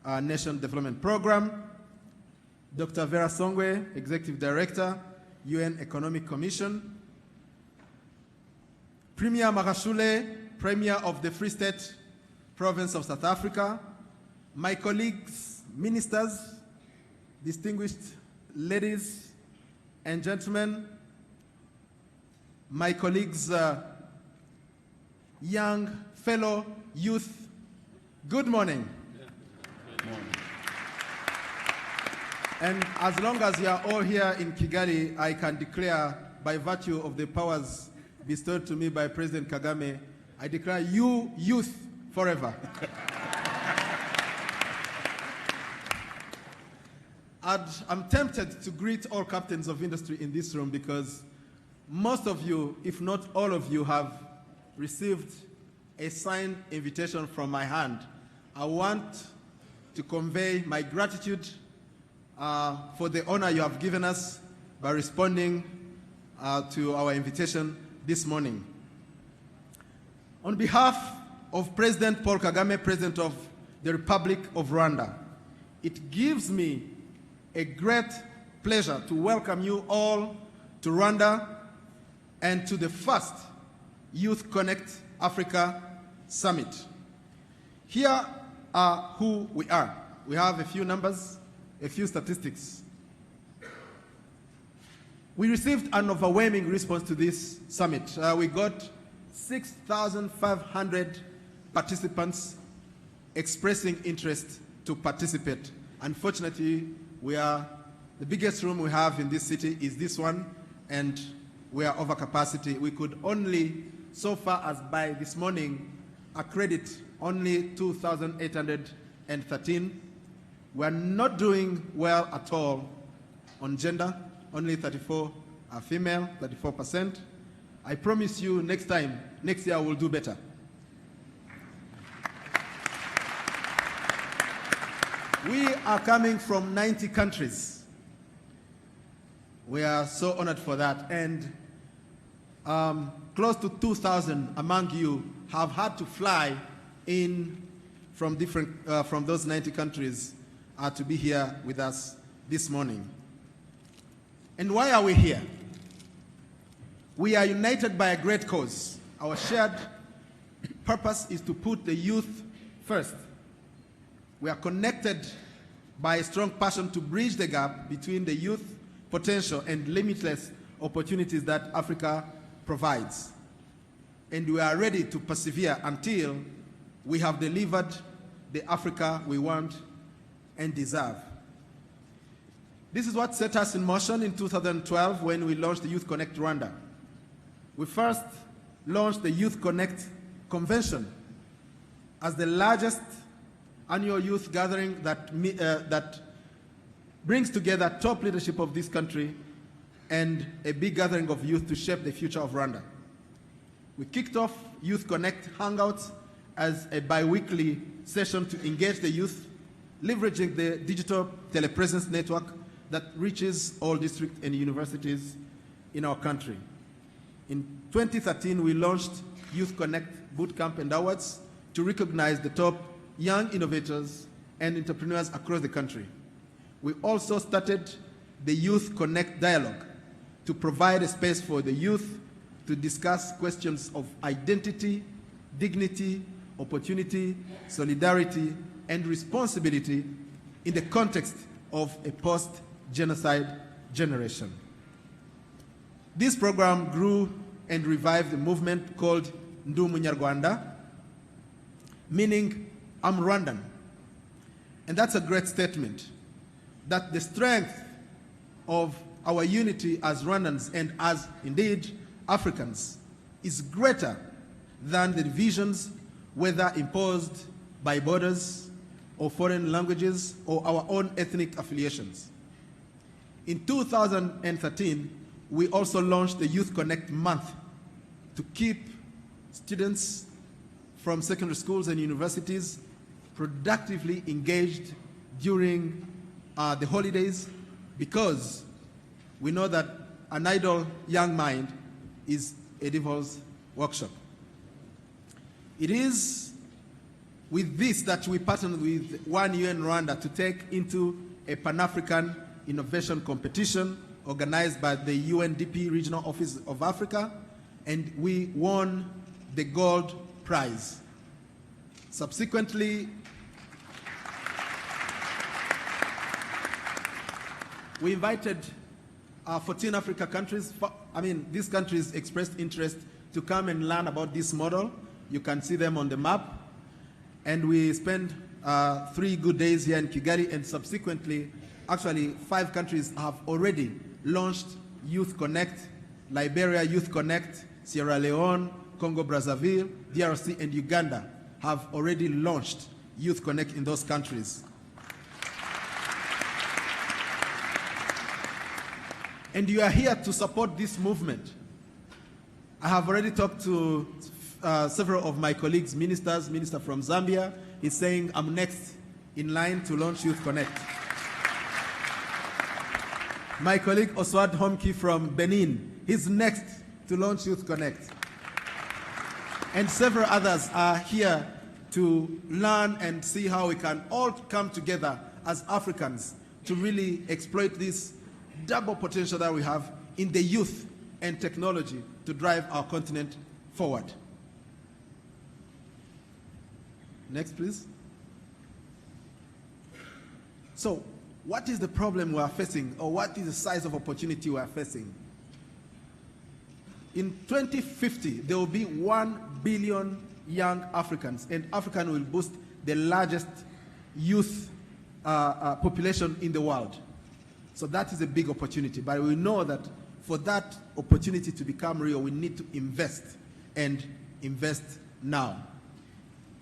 Nation Development Program, Dr. Vera Songwe, Executive Director, UN Economic Commission, Premier Magashule, Premier of the Free State Province of South Africa, my colleagues, ministers, distinguished ladies and gentlemen, my colleagues, young fellow youth, good morning. Good morning. And as long as you are all here in Kigali, I can declare by virtue of the powers bestowed to me by President Kagame, I declare you youth forever. I'm tempted to greet all captains of industry in this room because most of you, if not all of you, have received a signed invitation from my hand. I want to convey my gratitude for the honor you have given us by responding to our invitation this morning. On behalf of President Paul Kagame, President of the Republic of Rwanda, it gives me a great pleasure to welcome you all to Rwanda and to the first Youth Connect Africa Summit. Here are who we are. We have a few numbers, a few statistics. We received an overwhelming response to this summit. We got 6,500 participants expressing interest to participate. Unfortunately, the biggest room we have in this city is this one, and we are over capacity. We could only, so far as by this morning, accredit only 2,813. We are not doing well at all on gender. Only 34 are female, 34%. I promise you next year we'll do better. We are coming from 90 countries. We are so honored for that. And close to 2,000 among you have had to fly in from those 90 countries to be here with us this morning. And why are we here? We are united by a great cause. Our shared purpose is to put the youth first. We are connected by a strong passion to bridge the gap between the youth potential and limitless opportunities that Africa provides. And we are ready to persevere until we have delivered the Africa we want and deserve. This is what set us in motion in 2012 when we launched the Youth Connect Rwanda. We first launched the Youth Connect Convention as the largest annual youth gathering that brings together top leadership of this country and a big gathering of youth to shape the future of Rwanda. We kicked off Youth Connect Hangouts as a bi-weekly session to engage the youth, leveraging the digital telepresence network that reaches all districts and universities in our country. In 2013, we launched Youth Connect Bootcamp and Awards to recognize the top young innovators and entrepreneurs across the country. We also started the Youth Connect Dialogue to provide a space for the youth to discuss questions of identity, dignity, opportunity, solidarity, and responsibility in the context of a post-genocide generation. This program grew and revived a movement called Ndi Umunyarwanda, meaning I'm Rwandan. And that's a great statement, that the strength of our unity as Rwandans and as, indeed, Africans is greater than the divisions, whether imposed by borders or foreign languages or our own ethnic affiliations. In 2013, we also launched the Youth Connect Month to keep students from secondary schools and universities productively engaged during the holidays, because we know that an idle young mind is a devil's workshop. It is with this that we partnered with One UN Rwanda to take into a Pan-African innovation competition organized by the UNDP Regional Office of Africa, and we won the gold prize. Subsequently, we invited 14 Africa countries. These countries expressed interest to come and learn about this model. You can see them on the map. And we spent 3 good days here in Kigali, and subsequently, actually 5 countries have already launched Youth Connekt: Liberia Youth Connekt, Sierra Leone, Congo Brazzaville, DRC, and Uganda have already launched Youth Connekt in those countries. And you are here to support this movement. I have already talked to several of my colleagues, ministers. Minister from Zambia is saying, I'm next in line to launch Youth Connekt. My colleague Oswald Homke from Benin, he's next to launch Youth Connekt. And several others are here to learn and see how we can all come together as Africans to really exploit this double potential that we have in the youth and technology to drive our continent forward. Next, please. So, what is the problem we are facing, or what is the size of opportunity we are facing? In 2050, there will be 1 billion young Africans, and Africa will boost the largest youth population in the world. So that is a big opportunity, but we know that for that opportunity to become real, we need to invest, and invest now.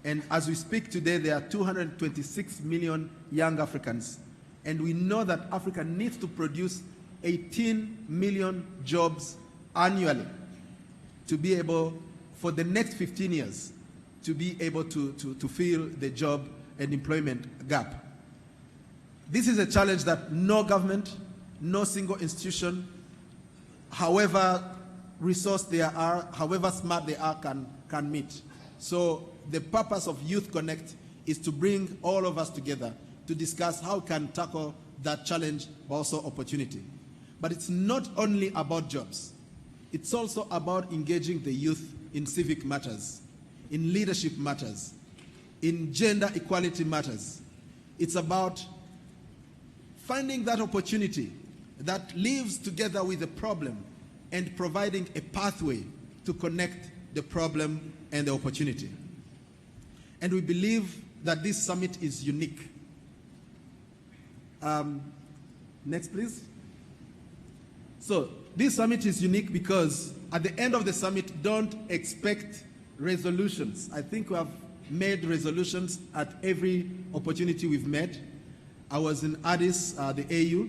And as we speak today, there are 226 million young Africans, and we know that Africa needs to produce 18 million jobs annually to be able, for the next 15 years, to be able to fill the job and employment gap. This is a challenge that no government, no single institution, however resourced they are, however smart they are, can meet. So the purpose of Youth Connekt is to bring all of us together to discuss how we can tackle that challenge, but also opportunity. But it's not only about jobs. It's also about engaging the youth in civic matters, in leadership matters, in gender equality matters. It's about finding that opportunity that lives together with the problem and providing a pathway to connect the problem and the opportunity. And we believe that this summit is unique. Next, please. So, this summit is unique because at the end of the summit, don't expect resolutions. I think we have made resolutions at every opportunity we've met. I was in Addis, the AU.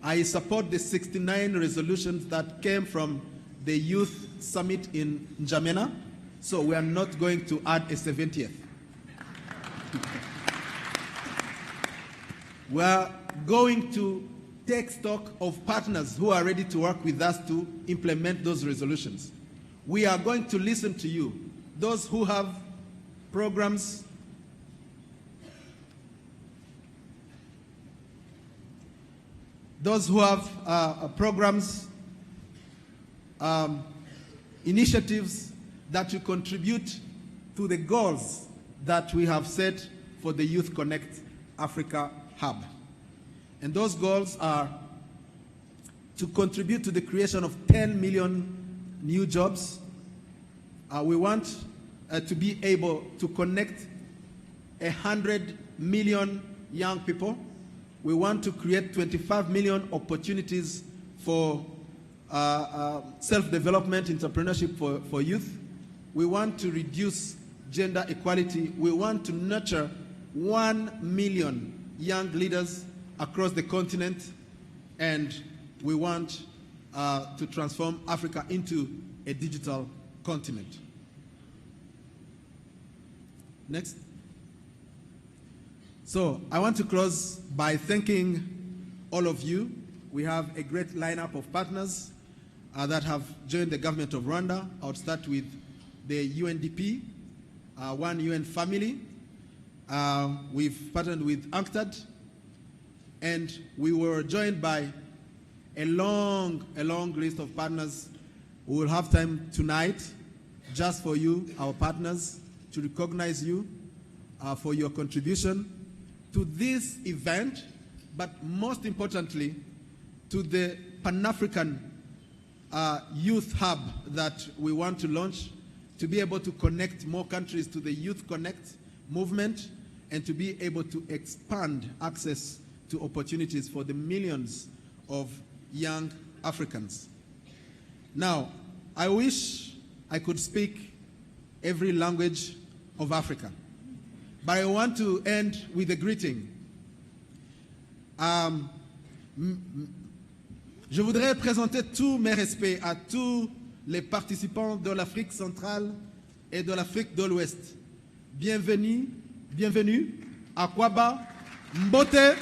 I support the 69 resolutions that came from the Youth Summit in N'Djamena, so we are not going to add a 70th. We are going to take stock of partners who are ready to work with us to implement those resolutions. We are going to listen to you, those who have programs, initiatives that will contribute to the goals that we have set for the Youth Connekt Africa Hub. And those goals are to contribute to the creation of 10 million new jobs. We want to be able to connect 100 million young people. We want to create 25 million opportunities for self-development, entrepreneurship for youth. We want to reduce gender equality. We want to nurture 1 million young leaders across the continent, and we want to transform Africa into a digital continent. Next. So I want to close by thanking all of you. We have a great lineup of partners that have joined the government of Rwanda. I would start with the UNDP, One UN Family. We've partnered with UNCTAD, and we were joined by a long list of partners. We will have time tonight just for you, our partners, to recognize you for your contribution to this event, but most importantly, to the Pan-African Youth Hub that we want to launch, to be able to connect more countries to the Youth Connekt movement, and to be able to expand access to opportunities for the millions of young Africans. Now, I wish I could speak every language of Africa, but I want to end with a greeting. Je voudrais présenter tous mes respects à tous les participants de l'Afrique centrale et de l'Afrique de l'Ouest. Bienvenue à Kwaba, Mbote.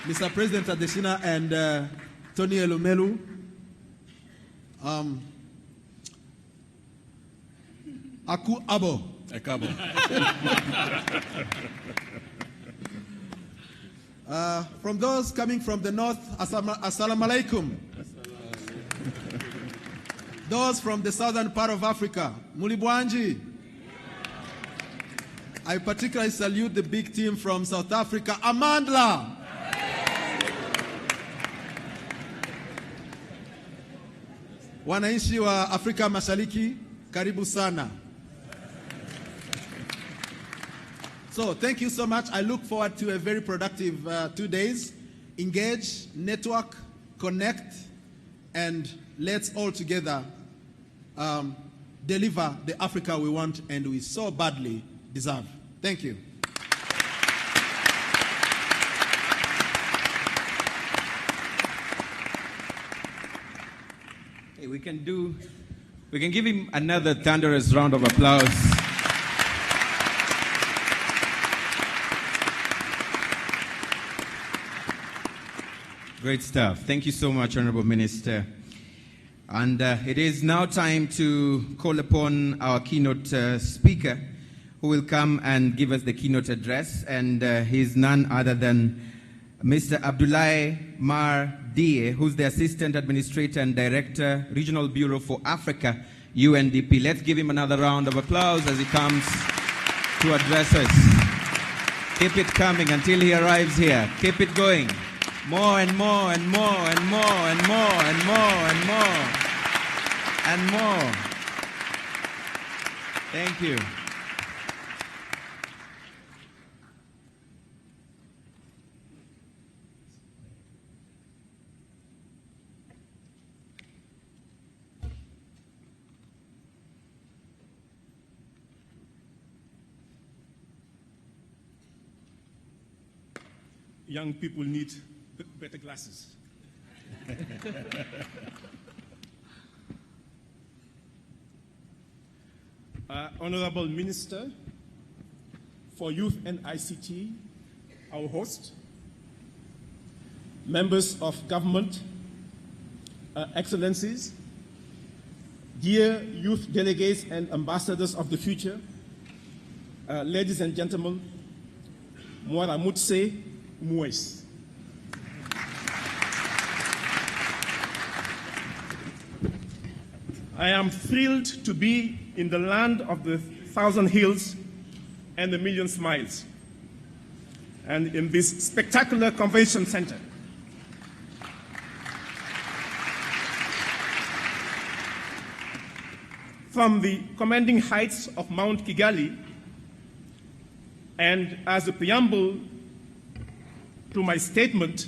Mr. President Adesina and Tony Elumelu, Aku Abo. Akabo. From those coming from the north, Assalamu alaikum. Those from the southern part of Africa, Mulibwanji. I particularly salute the big team from South Africa, Amandla. Wananchi wa Afrika Mashariki, karibu sana. So thank you so much. I look forward to a very productive 2 days. Engage, network, connect, and let's all together deliver the Africa we want and we so badly deserve. Thank you. Hey, we can give him another thunderous round of applause. Great stuff. Thank you so much, Honorable Minister. And it is now time to call upon our keynote speaker, who will come and give us the keynote address. And he's none other than Mr. Abdoulaye Mar Die, who's the Assistant Administrator and Director, Regional Bureau for Africa, UNDP. Let's give him another round of applause as he comes to address us. Keep it coming until he arrives here. Keep it going. More and more and more and more and more and more and more and more. Thank you. Young people need better glasses. Honorable Minister for Youth and ICT, our host, members of government, excellencies, dear youth delegates and ambassadors of the future, ladies and gentlemen, Mwara Mutse Mwes. I am thrilled to be in the land of the 1,000 hills and a million smiles, and in this spectacular convention center. From the commanding heights of Mount Kigali, and as a preamble to my statement,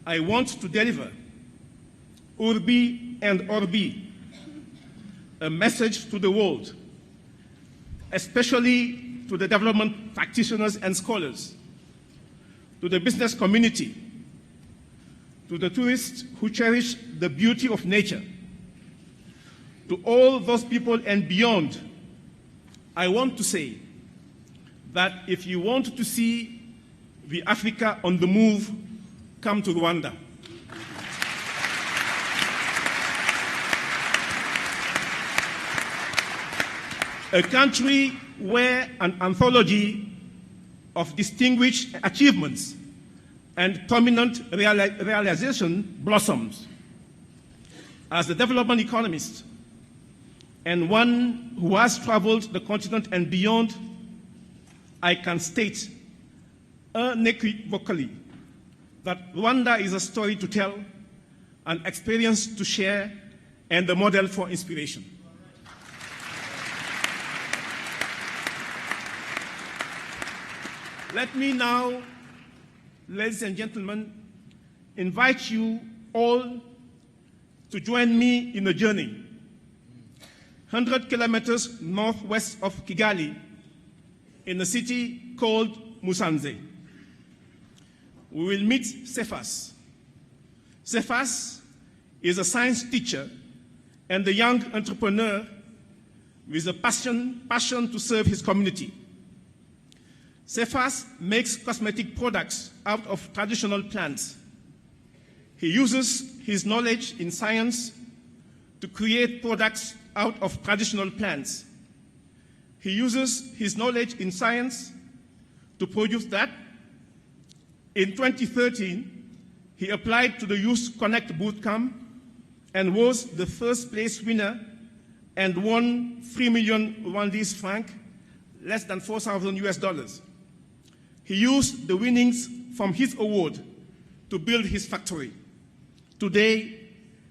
I want to deliver Urbi and Orbi, a message to the world, especially to the development practitioners and scholars, to the business community, to the tourists who cherish the beauty of nature, to all those people and beyond. I want to say that if you want to see the Africa on the move, come to Rwanda. a country where an anthology of distinguished achievements and prominent realization blossoms. As a development economist and one who has traveled the continent and beyond, I can state unequivocally that Rwanda is a story to tell, an experience to share, and a model for inspiration. Let me now, ladies and gentlemen, invite you all to join me in a journey 100 kilometers northwest of Kigali in a city called Musanze. We will meet Cephas. Cephas is a science teacher and a young entrepreneur with a passion to serve his community. Cephas makes cosmetic products out of traditional plants. He uses his knowledge in science to create products out of traditional plants. He uses his knowledge in science to produce that. In 2013, he applied to the Youth Connekt bootcamp and was the first place winner and won 3 million Rwandese francs, less than $4,000. He used the winnings from his award to build his factory. Today,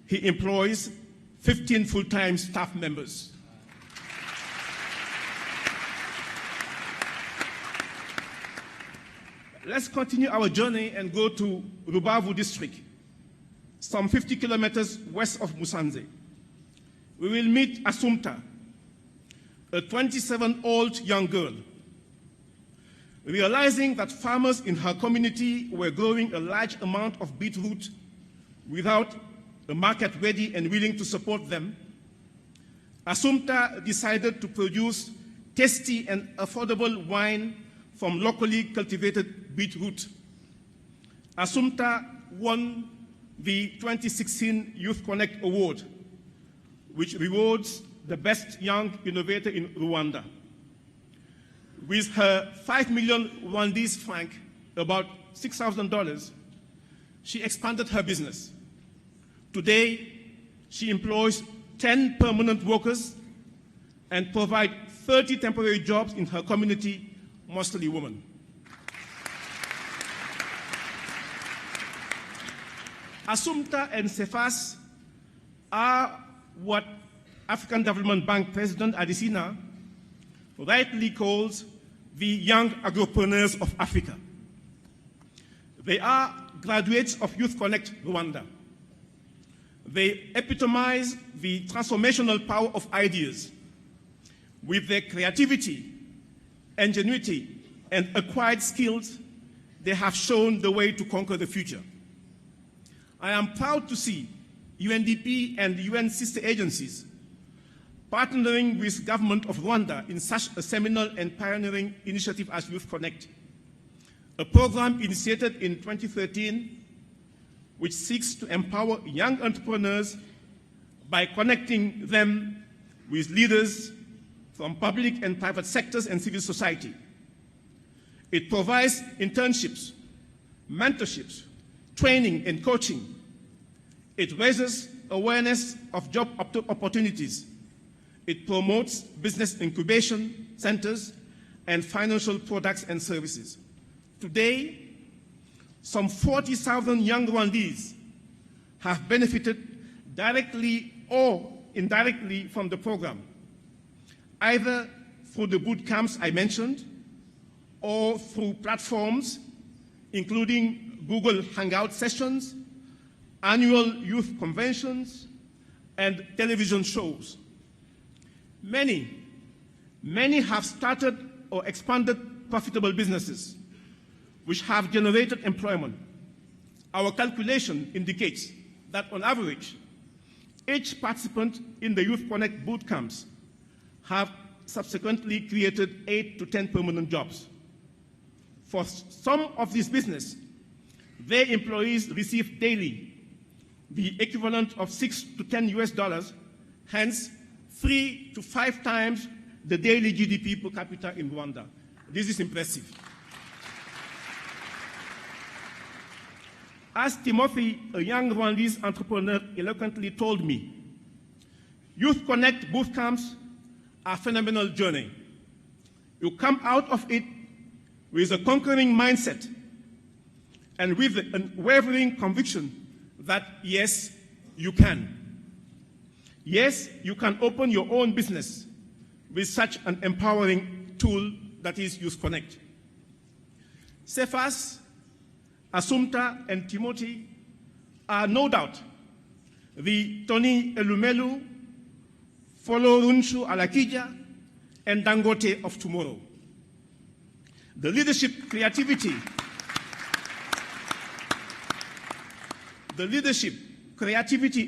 he employs 15 full-time staff members. Let's continue our journey and go to Rubavu district, some 50 kilometers west of Musanze. We will meet Assumpta, a 27-year-old young girl. Realizing that farmers in her community were growing a large amount of beetroot without a market ready and willing to support them, Assumpta decided to produce tasty and affordable wine from locally cultivated beetroot. Assumpta won the 2016 Youth Connekt Award, which rewards the best young innovator in Rwanda. With her 5 million Rwandese francs, about $6,000, she expanded her business. Today, she employs 10 permanent workers and provides 30 temporary jobs in her community, mostly women. Assumpta and Cephas are what African Development Bank President Adesina rightly calls the young agripreneurs of Africa. They are graduates of Youth Connekt Rwanda. They epitomize the transformational power of ideas. With their creativity, ingenuity, and acquired skills, they have shown the way to conquer the future. I am proud to see UNDP and UN sister agencies partnering with the government of Rwanda in such a seminal and pioneering initiative as Youth Connekt, a program initiated in 2013 which seeks to empower young entrepreneurs by connecting them with leaders from public and private sectors and civil society. It provides internships, mentorships, training and coaching. It raises awareness of job opportunities. It promotes business incubation centers and financial products and services. Today, some 40,000 young Rwandese have benefited directly or indirectly from the program, either through the boot camps I mentioned or through platforms including Google Hangout sessions, annual youth conventions, and television shows. Many have started or expanded profitable businesses which have generated employment. Our calculation indicates that on average, each participant in the Youth Connekt boot camps have subsequently created 8 to 10 permanent jobs. For some of these businesses, their employees receive daily the equivalent of $6 to $10 US, hence 3 to 5 times the daily GDP per capita in Rwanda. This is impressive. As Timothy, a young Rwandese entrepreneur, eloquently told me, Youth Connekt boot camps are a phenomenal journey. You come out of it with a conquering mindset and with an unwavering conviction that, yes, you can. Yes, you can open your own business with such an empowering tool that is Youth Connekt. Cephas, Assumpta, and Timothy are no doubt the Tony Elumelu, Folo Runshu Alakija, and Dangote of tomorrow. The leadership, creativity,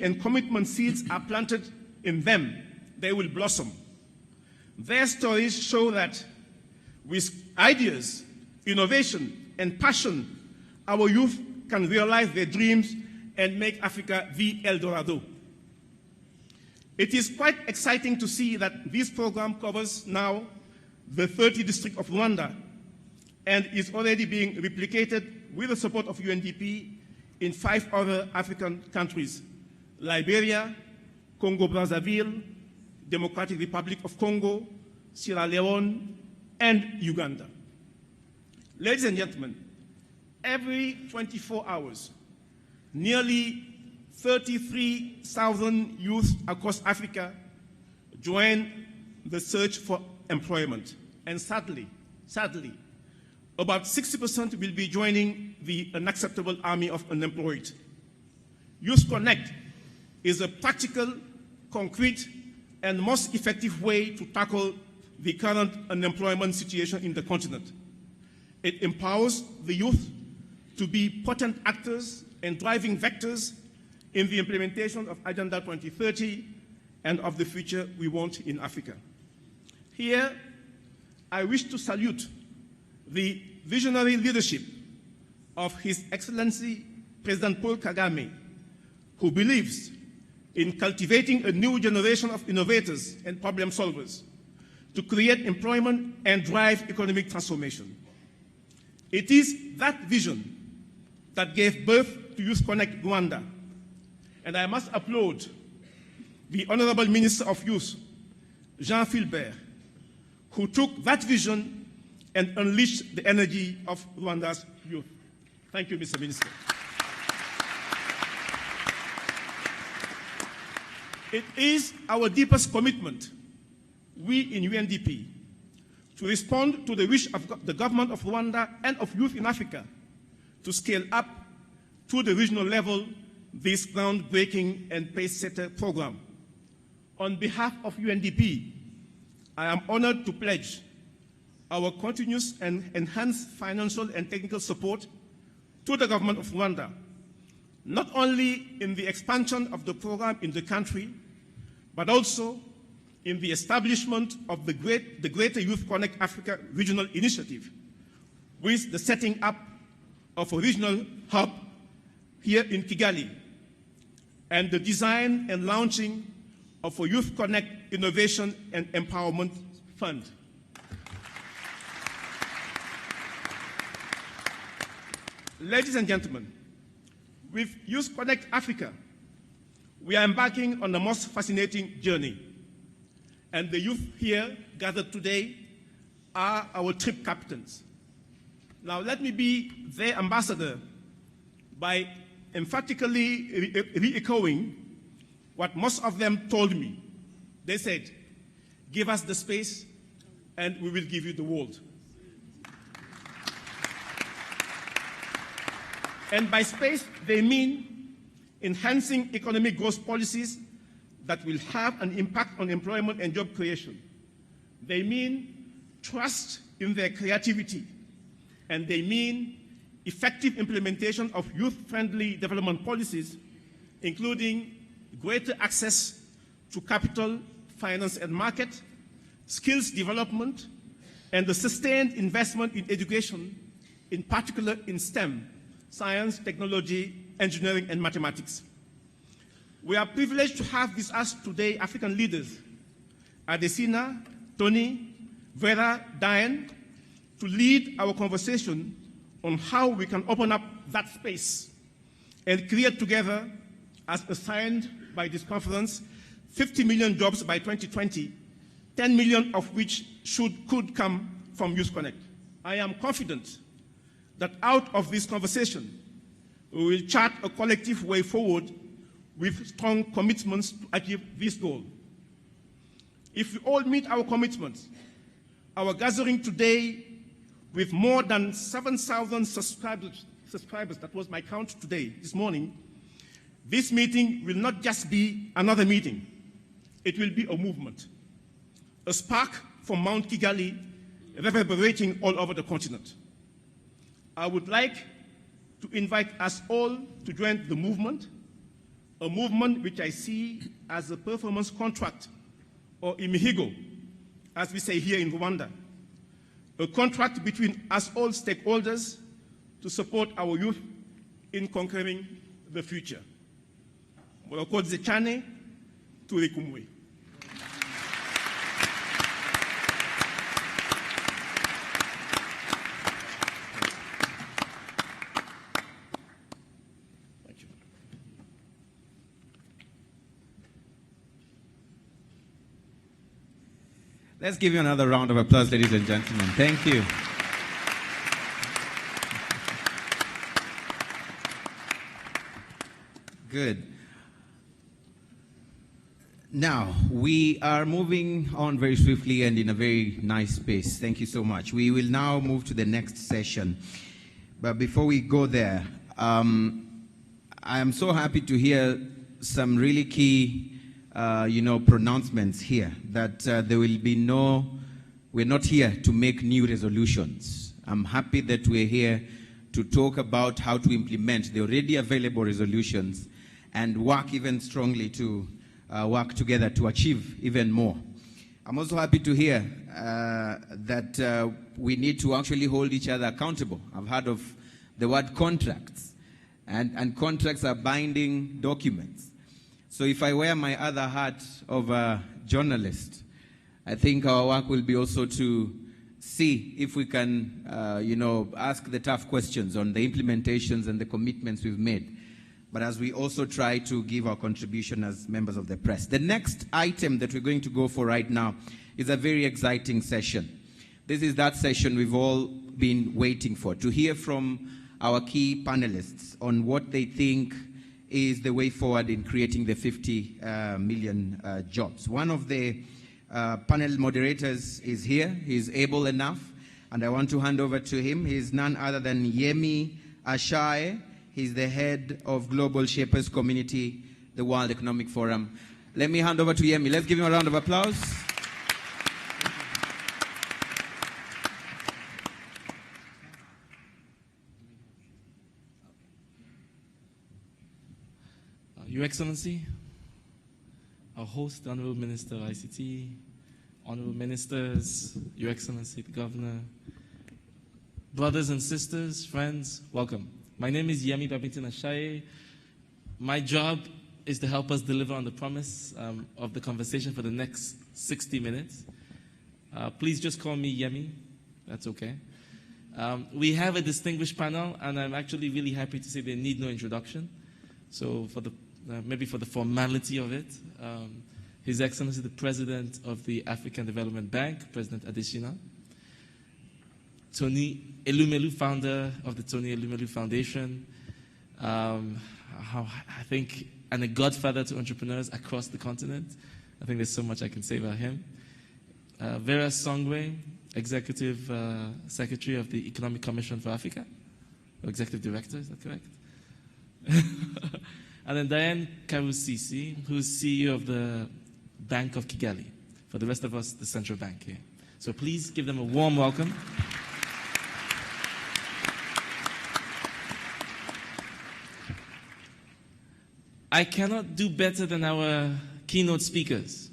and commitment seeds are planted in them. They will blossom. Their stories show that with ideas, innovation, and passion, our youth can realize their dreams and make Africa the El Dorado. It is quite exciting to see that this program covers now the 30 districts of Rwanda and is already being replicated with the support of UNDP in 5 other African countries: Liberia, Congo-Brazzaville, Democratic Republic of Congo, Sierra Leone, and Uganda. Ladies and gentlemen, every 24 hours, nearly 33,000 youth across Africa join the search for employment. And sadly, about 60% will be joining the unacceptable army of unemployed. Youth Connekt is a practical, concrete, and most effective way to tackle the current unemployment situation in the continent. It empowers the youth to be potent actors and driving vectors in the implementation of Agenda 2030 and of the future we want in Africa. Here, I wish to salute the visionary leadership of His Excellency President Paul Kagame, who believes in cultivating a new generation of innovators and problem solvers to create employment and drive economic transformation. It is that vision that gave birth to Youth Connekt Rwanda. And I must applaud the Honorable Minister of Youth, Jean Philbert, who took that vision and unleashed the energy of Rwanda's youth. Thank you, Mr. Minister. It is our deepest commitment, we in UNDP, to respond to the wish of the government of Rwanda and of youth in Africa to scale up to the regional level this groundbreaking and pace-setter program. On behalf of UNDP, I am honored to pledge our continuous and enhanced financial and technical support to the government of Rwanda, not only in the expansion of the program in the country, but also in the establishment of the Greater Youth Connekt Africa Regional Initiative, with the setting up of a regional hub here in Kigali, and the design and launching of a Youth Connekt Innovation and Empowerment Fund. Ladies and gentlemen, with Youth Connekt Africa, we are embarking on the most fascinating journey. And the youth here gathered today are our trip captains. Now let me be their ambassador by emphatically re-echoing what most of them told me. They said, give us the space and we will give you the world. And by space, they mean enhancing economic growth policies that will have an impact on employment and job creation. They mean trust in their creativity. And they mean effective implementation of youth-friendly development policies, including greater access to capital, finance and market, skills development, and the sustained investment in education, in particular in STEM, science, technology, engineering, and mathematics. We are privileged to have with us today African leaders, Adesina, Tony, Vera, Diane, to lead our conversation on how we can open up that space and create together, as assigned by this conference, 50 million jobs by 2020, 10 million of which could come from Youth Connekt. I am confident that out of this conversation, we will chart a collective way forward with strong commitments to achieve this goal. If we all meet our commitments, our gathering today with more than 7,000 subscribers, that was my count today, this morning, this meeting will not just be another meeting. It will be a movement, a spark from Mount Kigali reverberating all over the continent. I would like to invite us all to join the movement, a movement which I see as a performance contract, or imihigo, as we say here in Rwanda, a contract between us all stakeholders to support our youth in conquering the future. Murakoze cyane, turi kumwe. Let's give you another round of applause, ladies and gentlemen. Thank you. Good. Now, we are moving on very swiftly and in a very nice pace. Thank you so much. We will now move to the next session. But before we go there, I am so happy to hear some really key pronouncements here, that there will be we're not here to make new resolutions. I'm happy that we're here to talk about how to implement the already available resolutions and work even strongly to work together to achieve even more. I'm also happy to hear that we need to actually hold each other accountable. I've heard of the word contracts, and contracts are binding documents. So if I wear my other hat of a journalist, I think our work will be also to see if we can, ask the tough questions on the implementations and the commitments we've made, but as we also try to give our contribution as members of the press. The next item that we're going to go for right now is a very exciting session. This is that session we've all been waiting for, to hear from our key panelists on what they think is the way forward in creating the 50 million jobs. One of the panel moderators is here. He's able enough, and I want to hand over to him. He's none other than Yemi Ashae. He's the head of Global Shapers Community, the World Economic Forum. Let me hand over to Yemi. Let's give him a round of applause. Your Excellency, our host, the Honorable Minister of ICT, Honorable Ministers, Your Excellency, the Governor, brothers and sisters, friends, welcome. My name is Yemi Ashae. My job is to help us deliver on the promise of the conversation for the next 60 minutes. Please just call me Yemi. That's okay. We have a distinguished panel, and I'm actually really happy to say they need no introduction. So maybe for the formality of it, His Excellency the President of the African Development Bank, President Adesina, Tony Elumelu, founder of the Tony Elumelu Foundation, I think, and a godfather to entrepreneurs across the continent. I think there's so much I can say about him. Vera Songwe, Executive Secretary of the Economic Commission for Africa, or Executive Director, is that correct? And then Diane Karusisi, who's CEO of the Bank of Kigali. For the rest of us, the central bank here. So please give them a warm welcome. I cannot do better than our keynote speakers.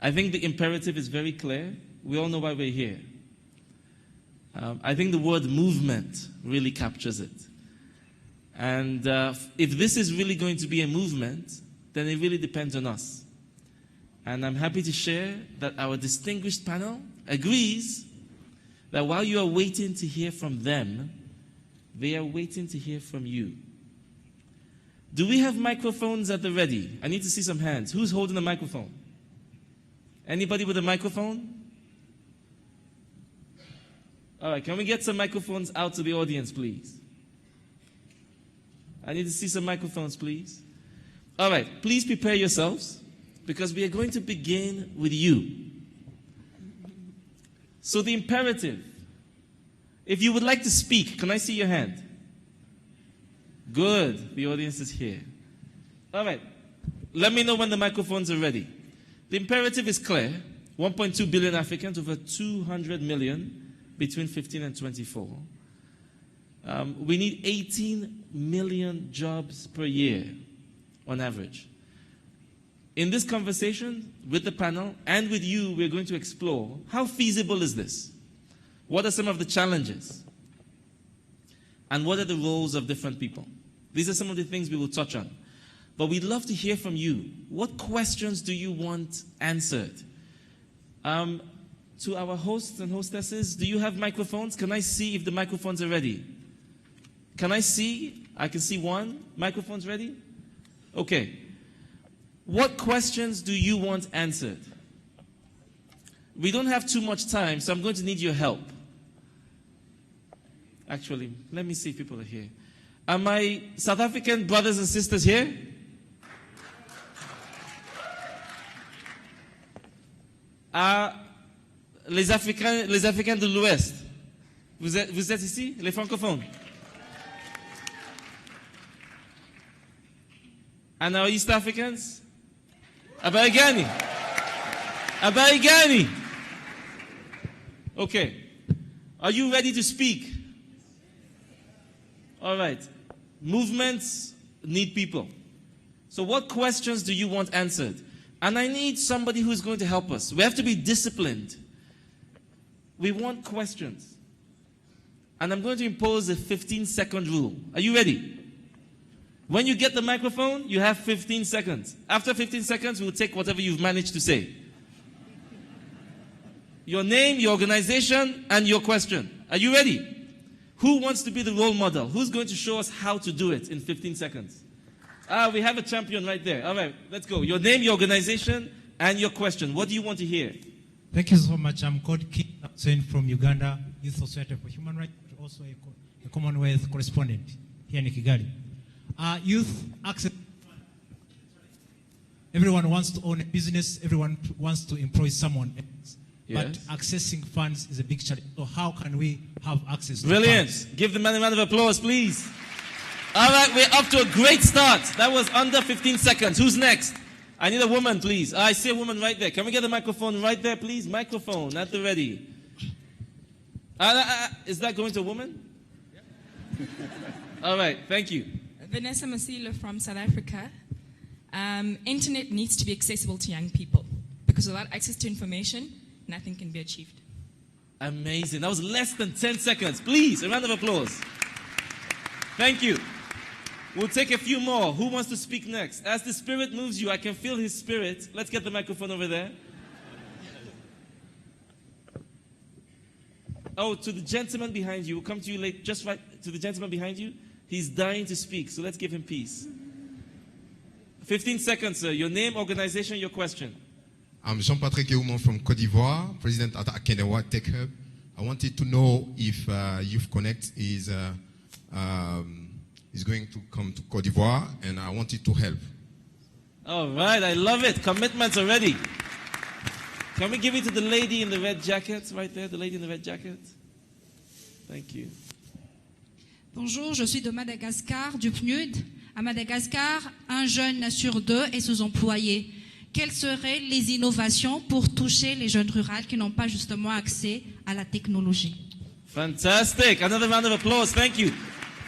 I think the imperative is very clear. We all know why we're here. I think the word movement really captures it. And if this is really going to be a movement, then it really depends on us. And I'm happy to share that our distinguished panel agrees that while you are waiting to hear from them, they are waiting to hear from you. Do we have microphones at the ready? I need to see some hands. Who's holding a microphone? Anybody with a microphone? All right, can we get some microphones out to the audience, please? I need to see some microphones, please. All right, please prepare yourselves because we are going to begin with you. So the imperative, if you would like to speak, can I see your hand? Good, the audience is here. All right, let me know when the microphones are ready. The imperative is clear. 1.2 billion Africans, over 200 million between 15 and 24. We need 18 million jobs per year on average. In this conversation with the panel and with you, we're going to explore how feasible is this? What are some of the challenges? And what are the roles of different people? These are some of the things we will touch on. But we'd love to hear from you. What questions do you want answered? To our hosts and hostesses, do you have microphones? Can I see if the microphones are ready? Can I see? I can see one. Microphones ready? Okay. What questions do you want answered? We don't have too much time, so I'm going to need your help. Actually, let me see if people are here. Are my South African brothers and sisters here? Les Africains de l'Ouest, vous êtes ici, les francophones? And our East Africans? Abaigani. Abaigani. Okay. Are you ready to speak? All right. Movements need people. So what questions do you want answered? And I need somebody who's going to help us. We have to be disciplined. We want questions. And I'm going to impose a 15-second rule. Are you ready? When you get the microphone, you have 15 seconds. After 15 seconds, we'll take whatever you've managed to say. Your name, your organization, and your question. Are you ready? Who wants to be the role model? Who's going to show us how to do it in 15 seconds? We have a champion right there. All right, let's go. Your name, your organization, and your question. What do you want to hear? Thank you so much. I'm called King from Uganda, Youth Society for Human Rights, but also a Commonwealth correspondent here in Kigali. Youth access. Everyone wants to own a business. Everyone wants to employ someone else. Yes. But accessing funds is a big challenge. So how can we have access to Brilliant. funds? Give the man a round of applause, please. All right, we're up to a great start. That was under 15 seconds. Who's next? I need a woman, please. I see a woman right there. Can we get the microphone right there, please? Microphone at the ready. Is that going to a woman? Yeah. All right, thank you. Vanessa Masilo from South Africa. Internet needs to be accessible to young people because without access to information, nothing can be achieved. Amazing. That was less than 10 seconds. Please, a round of applause. Thank you. We'll take a few more. Who wants to speak next? As the Spirit moves you, I can feel His Spirit. Let's get the microphone over there. Oh, to the gentleman behind you. We'll come to you late. Just right to the gentleman behind you. He's dying to speak, so let's give him peace. 15 seconds, sir. Your name, organization, your question. I'm Jean-Patrick Eumon from Côte d'Ivoire, President at Akenewa Tech Hub. I wanted to know if Youth Connekt is going to come to Côte d'Ivoire, and I wanted to help. All right, I love it. Commitments already. Can we give it to the lady in the red jacket right there? The lady in the red jacket. Thank you. Bonjour, je suis de Madagascar, du PNUD. À Madagascar, un jeune sur deux est sous-employé. Quelles seraient les innovations pour toucher les jeunes ruraux qui n'ont pas justement accès à la technologie? Fantastic. Another round of applause. Thank you.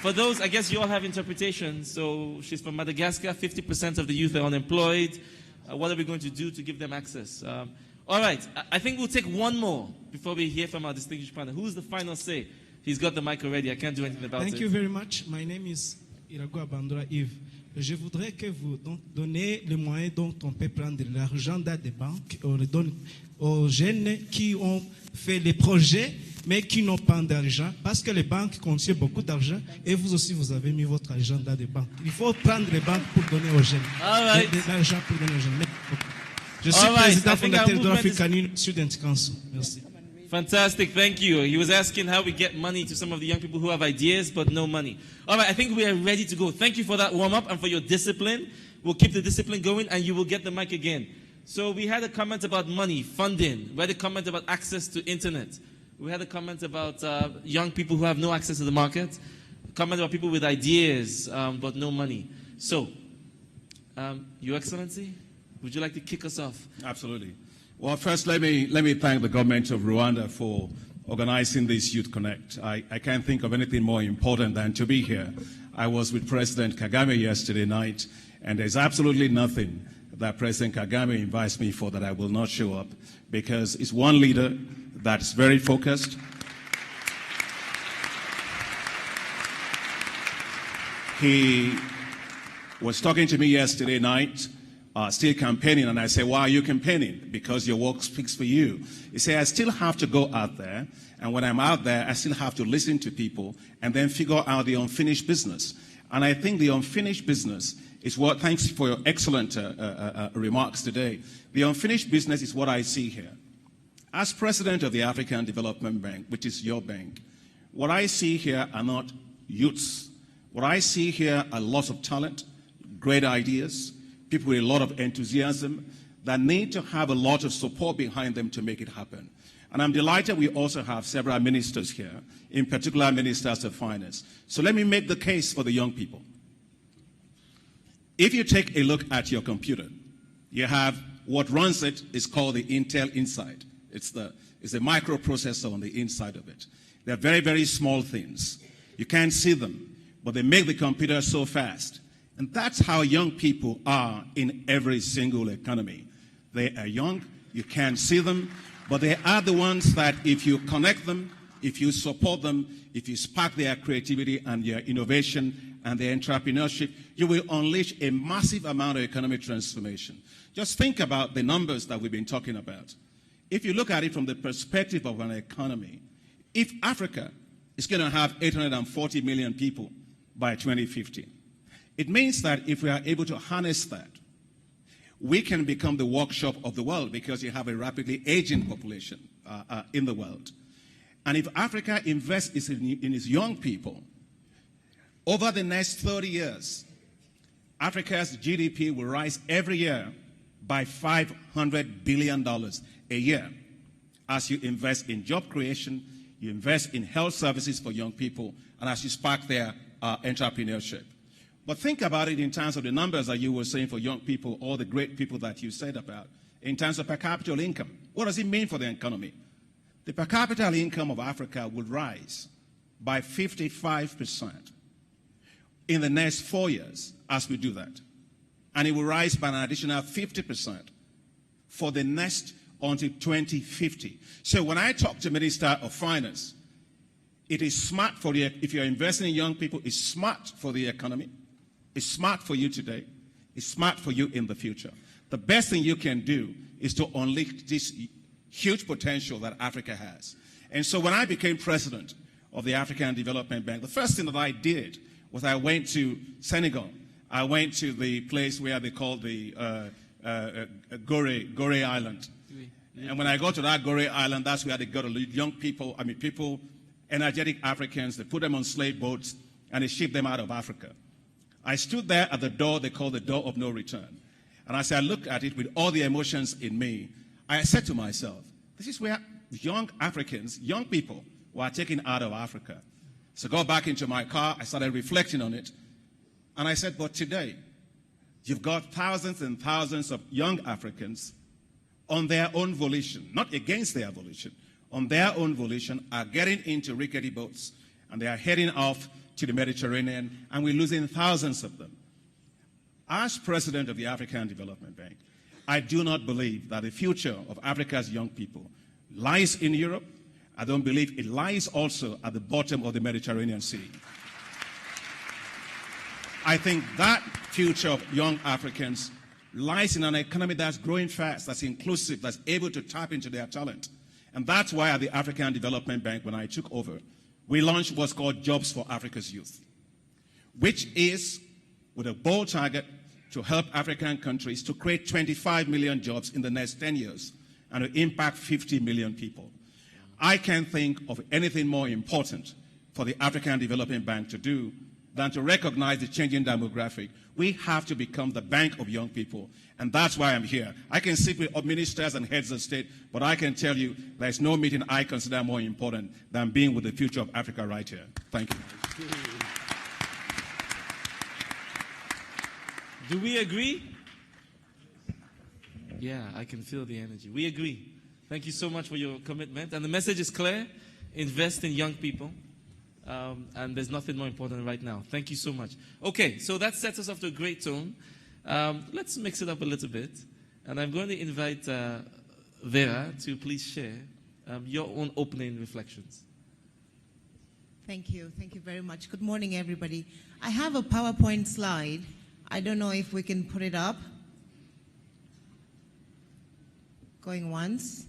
For those, I guess you all have interpretation. So she's from Madagascar. 50% of the youth are unemployed. What are we going to do to give them access? All right. I think we'll take one more before we hear from our distinguished panel. Who's the final say? He's got the mic already. I can't do anything about it. Thank you very much. My name is Iragua Bandura Eve. Je voudrais que vous donniez les moyens dont on peut prendre l'argent dans des banques, on le donne aux jeunes qui ont fait les projets, mais qui n'ont pas d'argent, parce que les banques contiennent beaucoup d'argent, et vous aussi, vous avez mis votre argent dans des banques. Il faut prendre les banques pour donner aux jeunes. Right. L'argent pour donner aux jeunes. Je suis président fondateur de l'African Student Council. Merci. Fantastic, thank you. He was asking how we get money to some of the young people who have ideas but no money. All right, I think we are ready to go. Thank you for that warm-up and for your discipline. We'll keep the discipline going and you will get the mic again. So we had a comment about money, funding. We had a comment about access to internet. We had a comment about young people who have no access to the market. A comment about people with ideas but no money. So, Your Excellency, would you like to kick us off? Absolutely. Well, first, let me thank the government of Rwanda for organizing this Youth Connect. I can't think of anything more important than to be here. I was with President Kagame yesterday night, and there's absolutely nothing that President Kagame invites me for that I will not show up, because it's one leader that's very focused. He was talking to me yesterday night, still campaigning, and I said, why are you campaigning? Because your work speaks for you. He said, I still have to go out there, and when I'm out there, I still have to listen to people and then figure out the unfinished business. And I think the unfinished business is what, thanks for your excellent remarks today, the unfinished business is what I see here. As president of the African Development Bank, which is your bank, what I see here are not youths. What I see here are lots of talent, great ideas, people with a lot of enthusiasm that need to have a lot of support behind them to make it happen. And I'm delighted we also have several ministers here, in particular ministers of finance. So let me make the case for the young people. If you take a look at your computer, you have what runs it is called the Intel inside. It's the microprocessor on the inside of it. They're very, very small things. You can't see them, but they make the computer so fast. And that's how young people are in every single economy. They are young, you can't see them, but they are the ones that if you connect them, if you support them, if you spark their creativity and their innovation and their entrepreneurship, you will unleash a massive amount of economic transformation. Just think about the numbers that we've been talking about. If you look at it from the perspective of an economy, if Africa is going to have 840 million people by 2050, it means that if we are able to harness that, we can become the workshop of the world because you have a rapidly aging population in the world. And if Africa invests in its young people, over the next 30 years, Africa's GDP will rise every year by $500 billion a year. As you invest in job creation, you invest in health services for young people, and as you spark their entrepreneurship. But think about it in terms of the numbers that you were saying for young people, all the great people that you said about, in terms of per capita income. What does it mean for the economy? The per capita income of Africa will rise by 55% in the next 4 years as we do that. And it will rise by an additional 50% for the next until 2050. So when I talk to Minister of Finance, it is smart for you, if you're investing in young people, it's smart for the economy. It's smart for you today. It's smart for you in the future. The best thing you can do is to unleash this huge potential that Africa has. And so when I became president of the African Development Bank, the first thing that I did was I went to Senegal. I went to the place where they call the Gore Island. And when I go to that Gore Island, that's where they go to young people, people, energetic Africans, they put them on slave boats and they ship them out of Africa. I stood there at the door they call the door of no return. And as I looked at it with all the emotions in me, I said to myself, this is where young Africans, young people, were taken out of Africa. So I got back into my car, I started reflecting on it, and I said, but today, you've got thousands and thousands of young Africans on their own volition, not against their volition, on their own volition, are getting into rickety boats, and they are heading off to the Mediterranean, and we're losing thousands of them. As president of the African Development Bank, I do not believe that the future of Africa's young people lies in Europe. I don't believe it lies also at the bottom of the Mediterranean Sea. I think that future of young Africans lies in an economy that's growing fast, that's inclusive, that's able to tap into their talent. And that's why at the African Development Bank, when I took over, we launched what's called Jobs for Africa's Youth, which is with a bold target to help African countries to create 25 million jobs in the next 10 years and to impact 50 million people. I can't think of anything more important for the African Development Bank to do than to recognize the changing demographic. We have to become the bank of young people, and that's why I'm here. I can sit with ministers and heads of state, but I can tell you there's no meeting I consider more important than being with the future of Africa right here. Thank you. Do we agree? Yeah, I can feel the energy. We agree. Thank you so much for your commitment. And the message is clear. Invest in young people. And there's nothing more important right now. Thank you so much. Okay, so that sets us off to a great tone. Let's mix it up a little bit. And I'm going to invite Vera to please share your own opening reflections. Thank you. Thank you very much. Good morning, everybody. I have a PowerPoint slide. I don't know if we can put it up. Going once.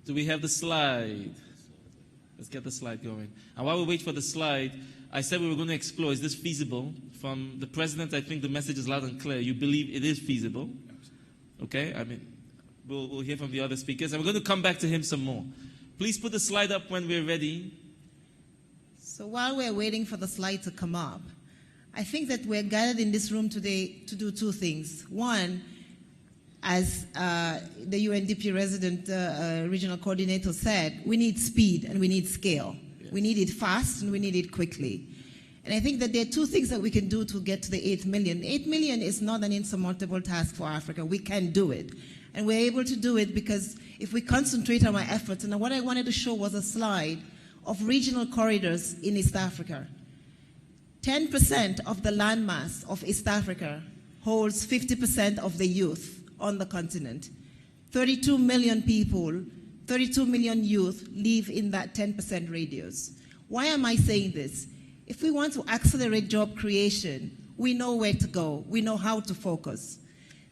Do we have the slide? Let's get the slide going. And while we wait for the slide, I said we were going to explore, is this feasible? From the president, I think the message is loud and clear. You believe it is feasible. Okay? I mean, we'll hear from the other speakers. And we're going to come back to him some more. Please put the slide up when we're ready. So while we're waiting for the slide to come up, I think that we're gathered in this room today to do two things. One, as the UNDP resident regional coordinator said, we need speed and we need scale. Yes. We need it fast and we need it quickly. And I think that there are two things that we can do to get to the 8 million. 8 million is not an insurmountable task for Africa. We can do it. And we're able to do it because if we concentrate on our efforts, and what I wanted to show was a slide of regional corridors in East Africa. 10% of the landmass of East Africa holds 50% of the youth on the continent. 32 million people, 32 million youth live in that 10% radius. Why am I saying this? If we want to accelerate job creation, we know where to go. We know how to focus.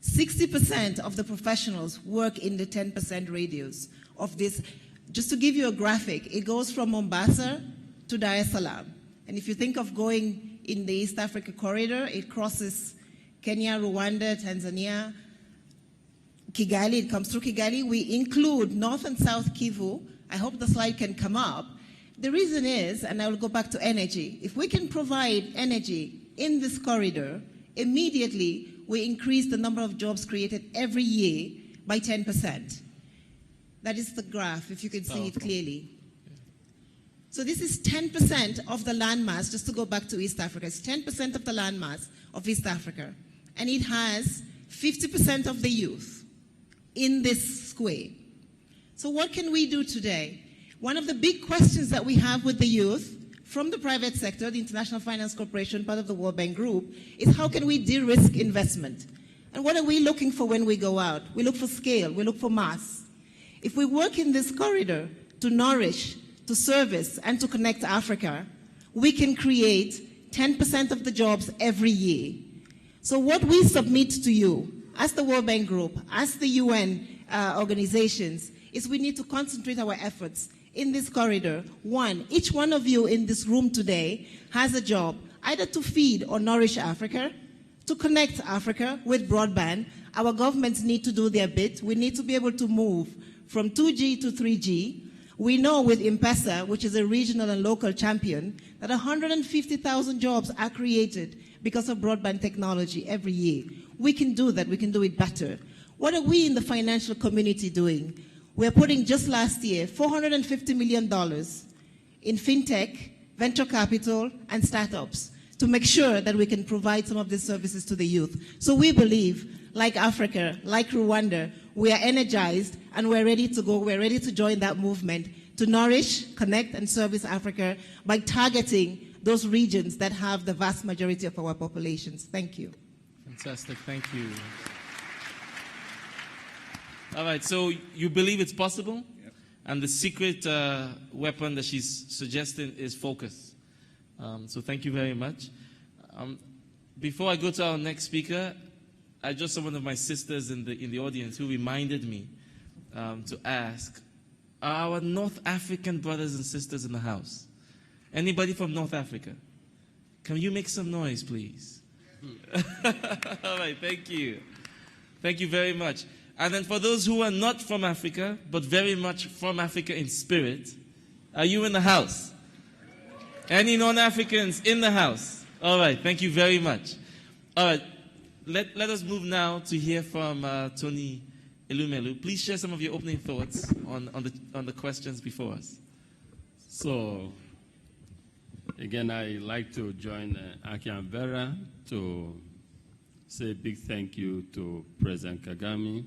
60% of the professionals work in the 10% radius of this. Just to give you a graphic, it goes from Mombasa to Dar es Salaam. And if you think of going in the East Africa corridor, it crosses Kenya, Rwanda, Tanzania, Kigali. It comes through Kigali. We include North and South Kivu. I hope the slide can come up. The reason is, and I will go back to energy, if we can provide energy in this corridor, immediately we increase the number of jobs created every year by 10%. That is the graph, if you can see it clearly. So this is 10% of the landmass, just to go back to East Africa. It's 10% of the landmass of East Africa. And it has 50% of the youth in this square. So what can we do today? One of the big questions that we have with the youth from the private sector, the International Finance Corporation, part of the World Bank Group, is how can we de-risk investment? And what are we looking for when we go out? We look for scale, we look for mass. If we work in this corridor to nourish, to service, and to connect Africa, we can create 10% of the jobs every year. So what we submit to you, as the World Bank Group, as the UN organizations, is we need to concentrate our efforts in this corridor. One, each one of you in this room today has a job, either to feed or nourish Africa, to connect Africa with broadband. Our governments need to do their bit. We need to be able to move from 2G to 3G. We know with M-Pesa, which is a regional and local champion, that 150,000 jobs are created because of broadband technology every year. We can do that. We can do it better. What are we in the financial community doing? We're putting, just last year, $450 million in fintech, venture capital, and startups to make sure that we can provide some of these services to the youth. So we believe, like Africa, like Rwanda, we are energized and we're ready to go. We're ready to join that movement to nourish, connect, and service Africa by targeting those regions that have the vast majority of our populations. Thank you. Fantastic. Thank you. All right, so you believe it's possible? Yep. And the secret weapon that she's suggesting is focus. So thank you very much. Before I go to our next speaker, I just saw one of my sisters in the audience who reminded me to ask, are our North African brothers and sisters in the house? Anybody from North Africa? Can you make some noise, please? All right, thank you. Thank you very much. And then for those who are not from Africa, but very much from Africa in spirit, are you in the house? Any non-Africans in the house? All right, thank you very much. All right, let us move now to hear from Tony Elumelu. Please share some of your opening thoughts on the questions before us. So, again, I'd like to join Aki and Vera to say a big thank you to President Kagame.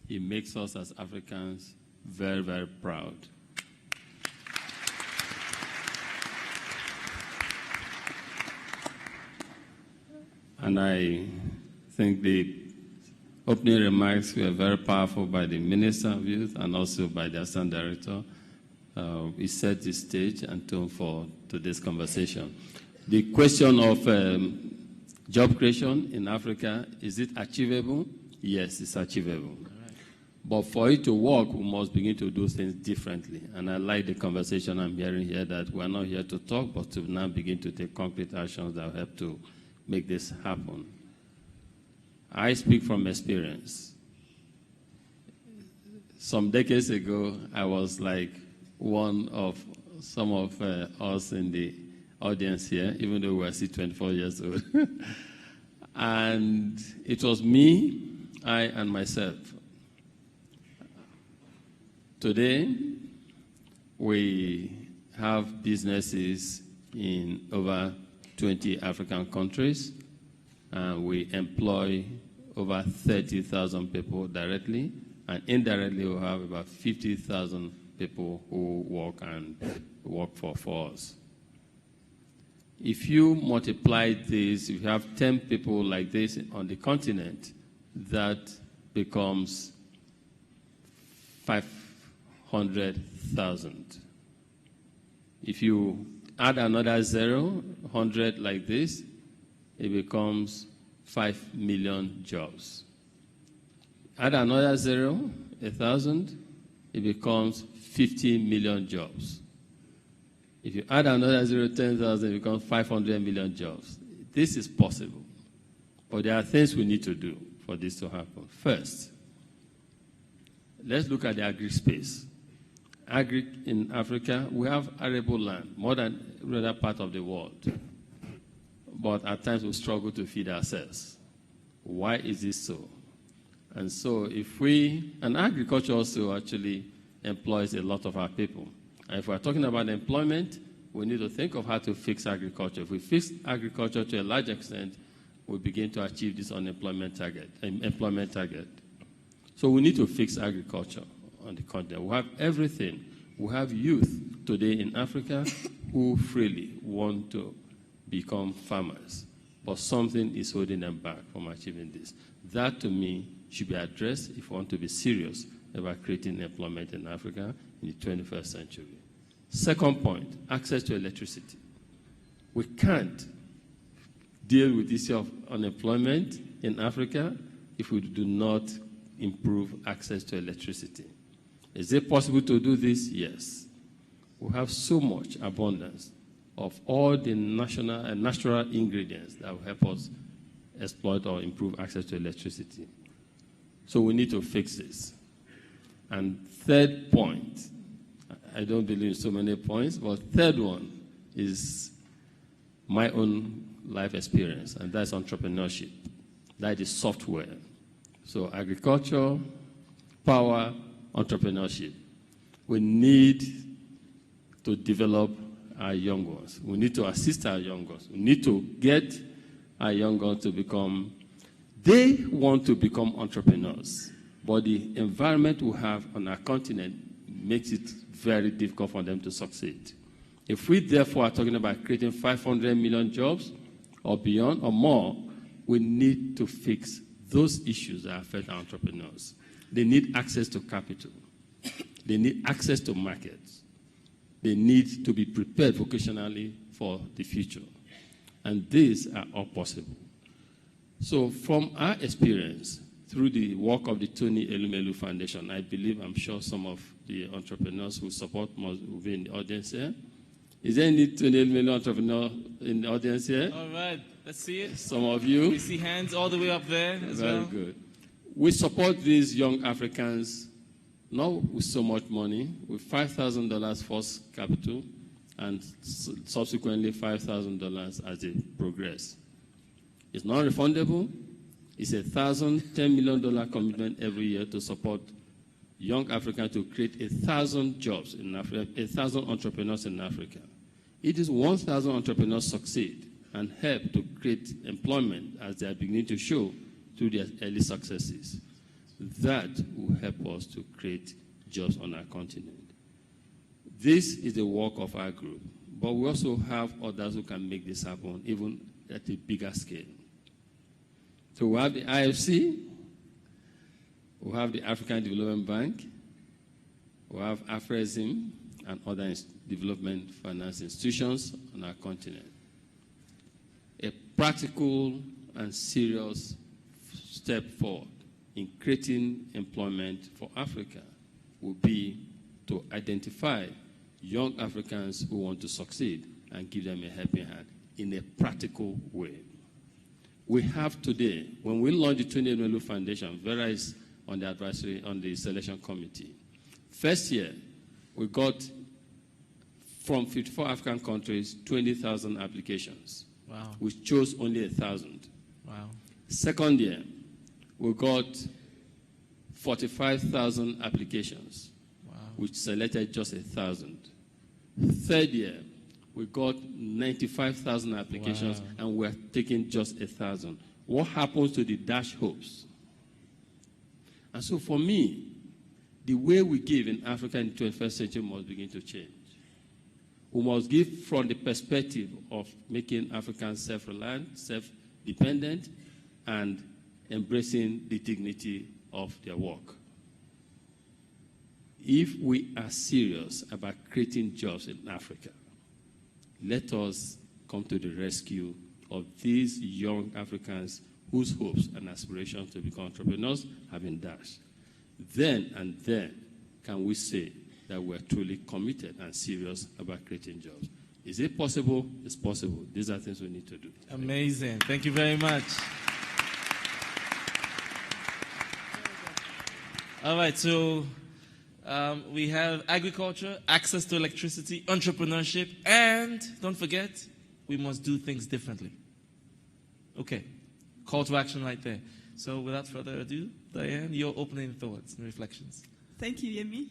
He makes us as Africans very, very proud. And I think the opening remarks were very powerful by the Minister of Youth and also by the Assistant Director. He set the stage and tone for today's conversation. The question of job creation in Africa, is it achievable? Yes, it's achievable. But for it to work, we must begin to do things differently. And I like the conversation I'm hearing here that we're not here to talk, but to now begin to take concrete actions that will help to make this happen. I speak from experience. Some decades ago, I was like one of some of us in the audience here, even though we are still 24 years old. And it was me, I, and myself. Today, we have businesses in over 20 African countries, and we employ over 30,000 people directly, and indirectly we have about 50,000 people who work for us. If you multiply this, if you have 10 people like this on the continent, that becomes 500,000. If you add another 100 like this, it becomes 5 million jobs. Add another 1,000, it becomes 50 million jobs. If you add another 10,000, it becomes 500 million jobs. This is possible. But there are things we need to do for this to happen. First, let's look at the agri space. Agri in Africa, we have arable land, more than any other part of the world. But at times we struggle to feed ourselves. Why is this so? And so and agriculture also actually employs a lot of our people. And if we're talking about employment, we need to think of how to fix agriculture. If we fix agriculture to a large extent, we begin to achieve this employment target. So we need to fix agriculture on the continent. We have everything. We have youth today in Africa who freely want to become farmers, but something is holding them back from achieving this. That, to me, should be addressed if we want to be serious about creating employment in Africa in the 21st century. Second point, access to electricity. We can't deal with the issue of unemployment in Africa if we do not improve access to electricity. Is it possible to do this? Yes. We have so much abundance of all the natural ingredients that will help us exploit or improve access to electricity. So we need to fix this. And third point, I don't believe in so many points, but third one is my own life experience, and that's entrepreneurship. That is software. So agriculture, power, entrepreneurship. We need to develop our young ones. We need to assist our young ones. We need to get our young ones to they want to become entrepreneurs, but the environment we have on our continent makes it very difficult for them to succeed. If we therefore are talking about creating 500 million jobs or beyond or more, we need to fix those issues that affect our entrepreneurs. They need access to capital. They need access to markets. They need to be prepared vocationally for the future. And these are all possible. So from our experience, through the work of the Tony Elumelu Foundation, I believe, I'm sure some of the entrepreneurs who support must be in the audience here. Is there any Tony Elumelu entrepreneur in the audience here? All right, let's see it. Some of you. We see hands all the way up there as well. Very good. We support these young Africans not with so much money, with $5,000 first capital, and subsequently $5,000 as they progress. It's non-refundable. It's a $10 million commitment every year to support young Africans to create 1,000 jobs in Africa, 1,000 entrepreneurs in Africa. It is 1,000 entrepreneurs succeed and help to create employment as they are beginning to show through their early successes. That will help us to create jobs on our continent. This is the work of our group, but we also have others who can make this happen, even at a bigger scale. So we have the IFC, we have the African Development Bank, we have AFRESIM and other development finance institutions on our continent. A practical and serious step forward in creating employment for Africa would be to identify young Africans who want to succeed and give them a helping hand in a practical way. We have today, when we launched the Tony Elumelu Foundation, Vera is on the advisory, on the selection committee. First year, we got from 54 African countries, 20,000 applications. Wow. We chose only 1,000. Wow. Second year, we got 45,000 applications. Wow. We selected just 1,000. Third year, we got 95,000 applications, wow, and we're taking just 1,000. What happens to the dash hopes? And so for me, the way we give in Africa in the 21st century must begin to change. We must give from the perspective of making Africans self-reliant, self-dependent, and embracing the dignity of their work. If we are serious about creating jobs in Africa, let us come to the rescue of these young Africans whose hopes and aspirations to become entrepreneurs have been dashed. Then and then can we say that we're truly committed and serious about creating jobs. Is it possible? It's possible. These are things we need to do. Amazing. Thank you very much. All right, so we have agriculture, access to electricity, entrepreneurship, and don't forget, we must do things differently. Okay, call to action right there. So without further ado, Diane, your opening thoughts and reflections. Thank you, Yemi.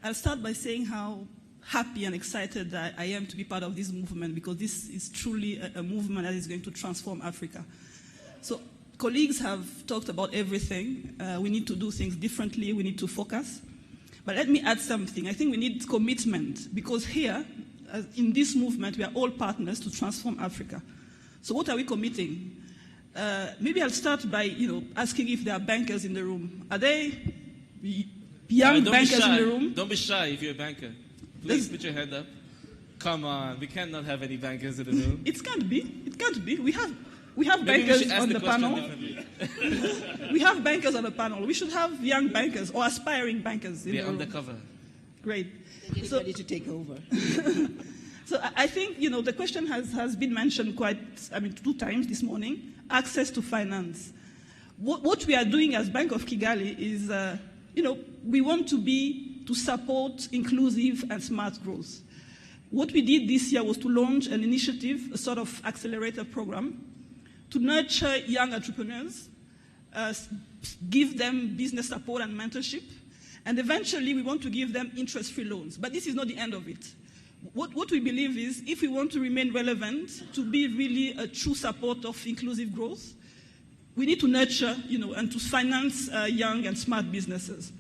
I'll start by saying how happy and excited I am to be part of this movement, because this is truly a movement that is going to transform Africa. So colleagues have talked about everything. We need to do things differently. We need to focus. But let me add something. I think we need commitment, because here, in this movement, we are all partners to transform Africa. So what are we committing? Maybe I'll start by asking if there are bankers in the room. Are there young bankers in the room? Don't be shy if you're a banker. Please put your hand up. Come on, we cannot have any bankers in the room. It can't be. It can't be. We have bankers on the panel. We have bankers on the panel. We should have young bankers or aspiring bankers in the room. They're undercover. Great. So ready to take over. So I think the question has been mentioned 2 times this morning. Access to finance. What we are doing as Bank of Kigali is, we want to support inclusive and smart growth. What we did this year was to launch an initiative, a sort of accelerator program, to nurture young entrepreneurs, give them business support and mentorship, and eventually we want to give them interest-free loans. But this is not the end of it. What we believe is, if we want to remain relevant, to be really a true support of inclusive growth, we need to nurture, and to finance young and smart businesses.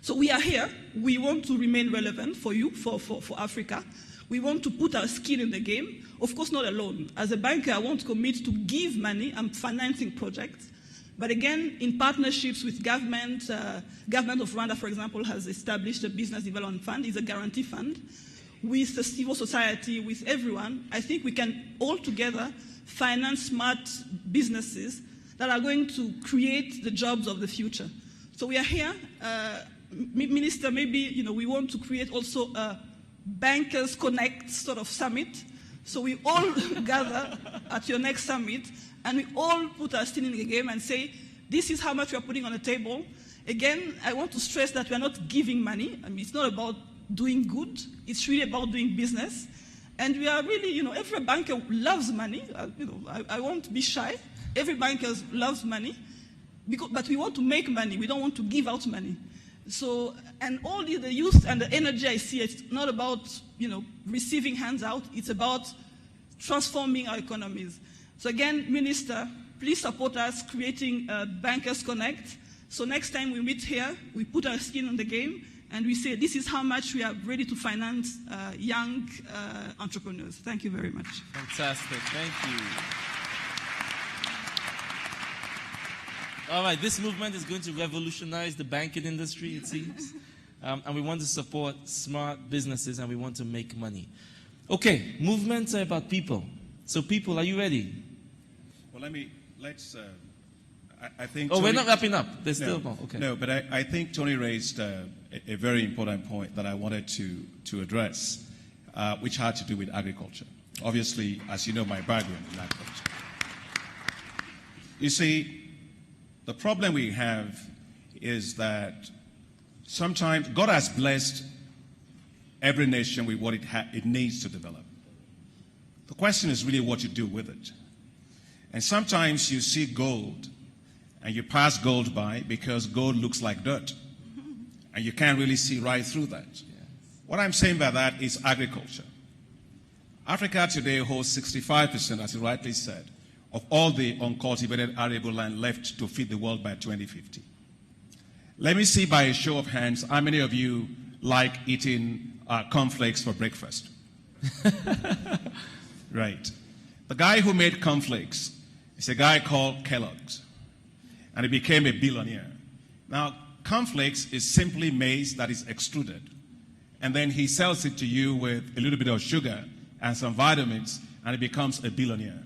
So we are here. We want to remain relevant for you, for Africa. We want to put our skin in the game. Of course, not alone. As a banker, I want to commit to give money. I'm financing projects. But again, in partnerships with government of Rwanda, for example, has established a business development fund. It's a guarantee fund. with the civil society, with everyone, I think we can all together finance smart businesses that are going to create the jobs of the future. So we are here, Minister, maybe we want to create also a Bankers Connekt sort of summit. So we all gather at your next summit and we all put our skin in the game and say, this is how much we are putting on the table. Again, I want to stress that we are not giving money. I mean, it's not about doing good. It's really about doing business. And we are really, every banker loves money. I won't be shy. Every banker loves money. But we want to make money. We don't want to give out money. So, and all the youth and the energy I see, it's not about, receiving hands out. It's about transforming our economies. So again, Minister, please support us creating Bankers Connekt. So next time we meet here, we put our skin in the game and we say, this is how much we are ready to finance young entrepreneurs. Thank you very much. Fantastic. Thank you. All right, this movement is going to revolutionize the banking industry, it seems. And we want to support smart businesses and we want to make money. Okay, movements are about people. So people, are you ready? Well, let's I think. Oh, Tony, we're not wrapping up. There's no, still more. Okay. No, but I think Tony raised a very important point that I wanted to address, which had to do with agriculture. Obviously, as you know, my background in agriculture. You see, the problem we have is that sometimes God has blessed every nation with what it needs to develop. The question is really what you do with it. And sometimes you see gold and you pass gold by because gold looks like dirt. And you can't really see right through that. Yes. What I'm saying by that is agriculture. Africa today holds 65%, as you rightly said, of all the uncultivated arable land left to feed the world by 2050. Let me see by a show of hands how many of you like eating cornflakes for breakfast. Right. The guy who made cornflakes is a guy called Kellogg's, and he became a billionaire. Now, cornflakes is simply maize that is extruded, and then he sells it to you with a little bit of sugar and some vitamins, and he becomes a billionaire.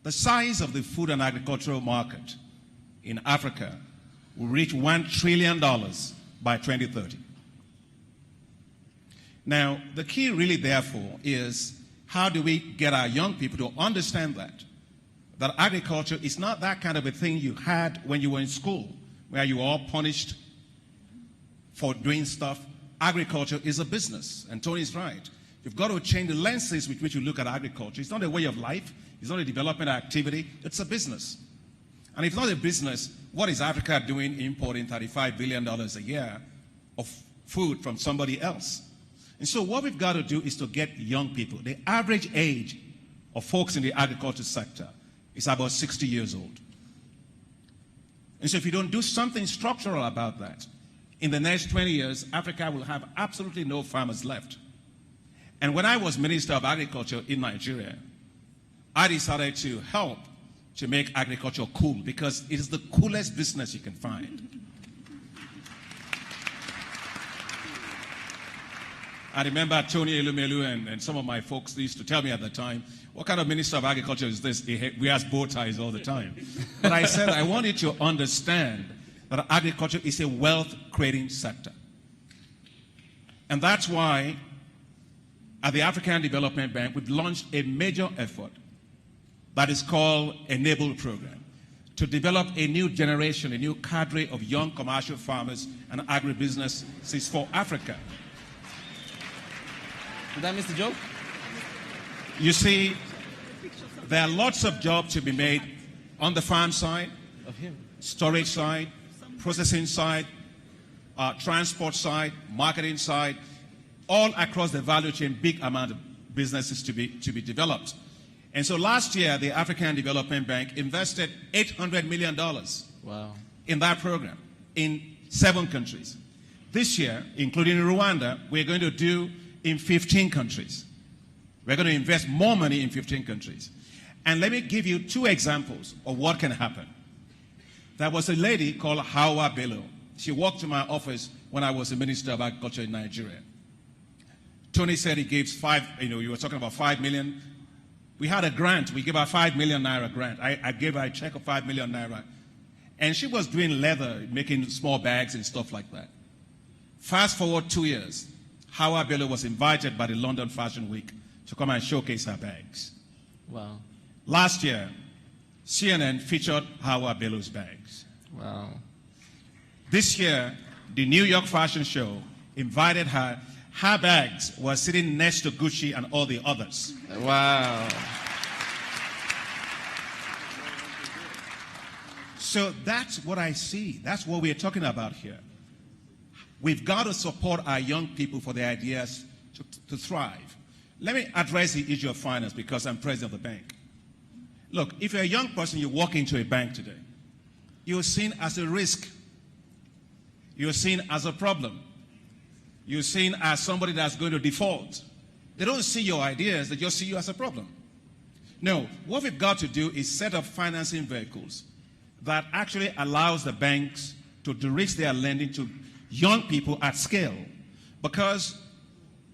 The size of the food and agricultural market in Africa will reach $1 trillion by 2030. Now, the key really, therefore, is how do we get our young people to understand that agriculture is not that kind of a thing you had when you were in school, where you were all punished for doing stuff. Agriculture is a business, and Tony's right. You've got to change the lenses with which you look at agriculture. It's not a way of life. It's not a development activity. It's a business. And if not a business, what is Africa doing importing $35 billion a year of food from somebody else? And so what we've got to do is to get young people. The average age of folks in the agriculture sector is about 60 years old. And so if you don't do something structural about that, in the next 20 years, Africa will have absolutely no farmers left. And when I was Minister of Agriculture in Nigeria, I decided to help to make agriculture cool because it is the coolest business you can find. I remember Tony Elumelu and some of my folks used to tell me at the time, what kind of Minister of Agriculture is this? He wears bow ties all the time. But I said, I want you to understand that agriculture is a wealth-creating sector. And that's why at the African Development Bank, we've launched a major effort that is called Enable Program to develop a new generation, a new cadre of young commercial farmers and agribusinesses for Africa. Did I miss the joke? You see, there are lots of jobs to be made on the farm side, storage side, processing side, transport side, marketing side, all across the value chain, big amount of businesses to be developed. And so last year, the African Development Bank invested $800 million in that program in 7 countries. This year, including Rwanda, we're going to do in 15 countries. We're going to invest more money in 15 countries. And let me give you 2 examples of what can happen. There was a lady called Hawa Bello. She walked to my office when I was the Minister of Agriculture in Nigeria. Tony said he gives you were talking about 5 million. We had a grant. We gave her 5 million naira grant. I gave her a check of 5 million naira. And she was doing leather, making small bags and stuff like that. Fast forward 2 years, Hawa Bello was invited by the London Fashion Week to come and showcase her bags. Wow. Last year, CNN featured Hawa Bello's bags. Wow. This year, the New York Fashion Show invited her. Her bags were sitting next to Gucci and all the others. Wow. So that's what I see. That's what we're talking about here. We've got to support our young people for their ideas to thrive. Let me address the issue of finance because I'm president of the bank. Look, if you're a young person, you walk into a bank today, you're seen as a risk. You're seen as a problem. You're seen as somebody that's going to default. They don't see your ideas, they just see you as a problem. No, what we've got to do is set up financing vehicles that actually allows the banks to de-risk their lending to young people at scale. Because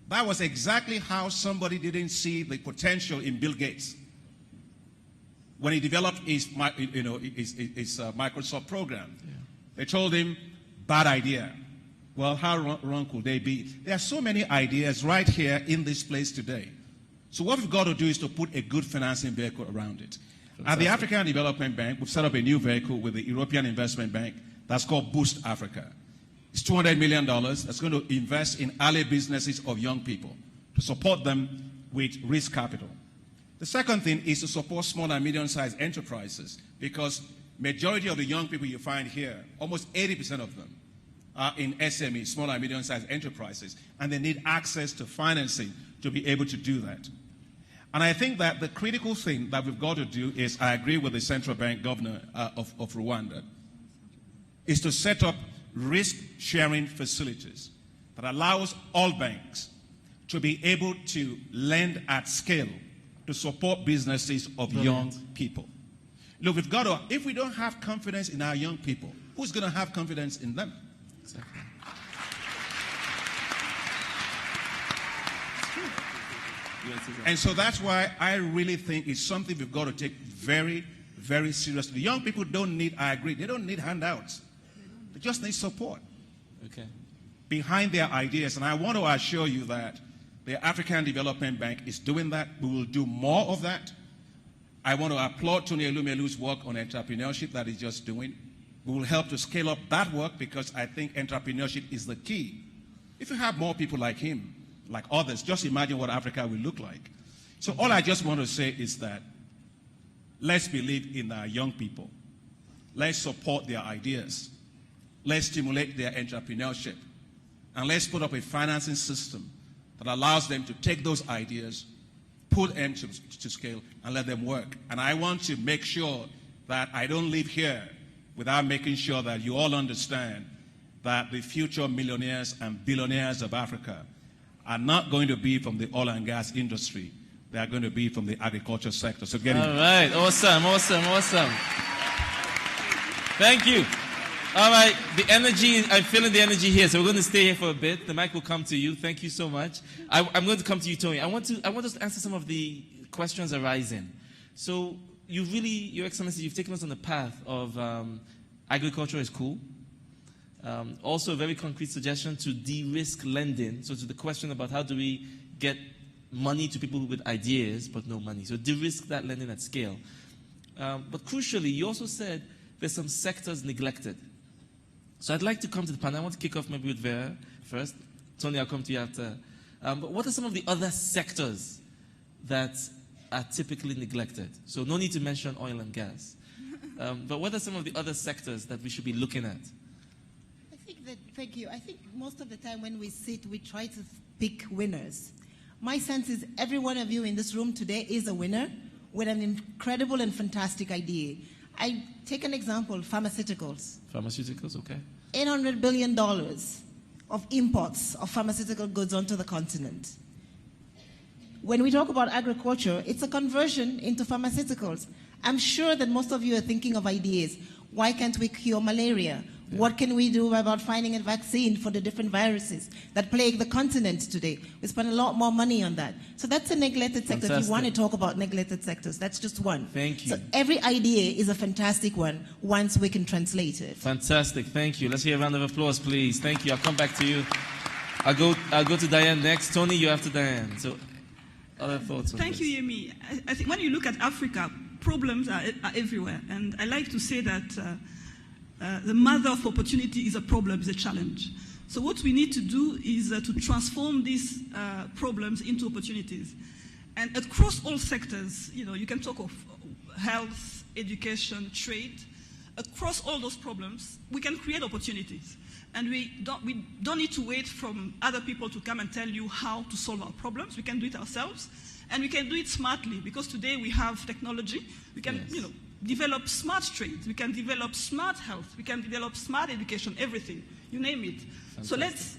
that was exactly how somebody didn't see the potential in Bill Gates when he developed his Microsoft program. Yeah. They told him, bad idea. Well, how wrong could they be? There are so many ideas right here in this place today. So what we've got to do is to put a good financing vehicle around it. Fantastic. At the African Development Bank, we've set up a new vehicle with the European Investment Bank that's called Boost Africa. It's $200 million that's going to invest in early businesses of young people to support them with risk capital. The second thing is to support small and medium-sized enterprises because majority of the young people you find here, almost 80% of them, are in SME, small and medium-sized enterprises, and they need access to financing to be able to do that. And I think that the critical thing that we've got to do is, I agree with the central bank governor of Rwanda, is to set up risk-sharing facilities that allows all banks to be able to lend at scale to support businesses of young people. Look, we've got to, if we don't have confidence in our young people, who's going to have confidence in them? Exactly. And so that's why I really think it's something we've got to take very, very seriously. The young people don't need, I agree, they don't need handouts. They just need support. Okay. Behind their ideas. And I want to assure you that the African Development Bank is doing that. We will do more of that. I want to applaud Tony Elumelu's work on entrepreneurship that he's just doing. We will help to scale up that work because I think entrepreneurship is the key. If you have more people like him, like others, just imagine what Africa will look like. So all I just want to say is that let's believe in our young people. Let's support their ideas. Let's stimulate their entrepreneurship. And let's put up a financing system that allows them to take those ideas, put them to scale, and let them work. And I want to make sure that I don't leave here without making sure that you all understand that the future millionaires and billionaires of Africa are not going to be from the oil and gas industry. They are going to be from the agriculture sector. So get in. All right. Awesome, awesome, awesome. Thank you. All right. The energy, I'm feeling the energy here. So we're going to stay here for a bit. The mic will come to you. Thank you so much. I'm going to come to you, Tony. I want us to answer some of the questions arising. So you really, Your Excellency, you've taken us on the path of agriculture is cool. Also, a very concrete suggestion to de-risk lending. So to the question about how do we get money to people with ideas but no money. So de-risk that lending at scale. But crucially, you also said there's some sectors neglected. So I'd like to come to the panel. I want to kick off maybe with Vera first. Tony, I'll come to you after. But what are some of the other sectors that are typically neglected? So no need to mention oil and gas. But what are some of the other sectors that we should be looking at? Thank you. I think most of the time when we sit, we try to pick winners. My sense is every one of you in this room today is a winner with an incredible and fantastic idea. I take an example, pharmaceuticals. Pharmaceuticals, okay. $800 billion of imports of pharmaceutical goods onto the continent. When we talk about agriculture, it's a conversion into pharmaceuticals. I'm sure that most of you are thinking of ideas. Why can't we cure malaria? What can we do about finding a vaccine for the different viruses that plague the continent today? We spend a lot more money on that. So that's a neglected sector. If you want to talk about neglected sectors, that's just one. Thank you. So every idea is a fantastic one once we can translate it. Fantastic. Thank you. Let's hear a round of applause, please. Thank you. I'll come back to you. I'll go to Diane next. Tony, you after Diane. So, other thoughts on Thank this? you, Yemi. I think when you look at Africa, problems are everywhere. And I like to say that the mother of opportunity is a problem, is a challenge. So what we need to do is to transform these problems into opportunities. And across all sectors, you can talk of health, education, trade. Across all those problems, we can create opportunities. And we don't need to wait from other people to come and tell you how to solve our problems. We can do it ourselves. And we can do it smartly, because today we have technology. We can, develop smart trades. We can develop smart health. We can develop smart education, everything. You name it. Fantastic. So let's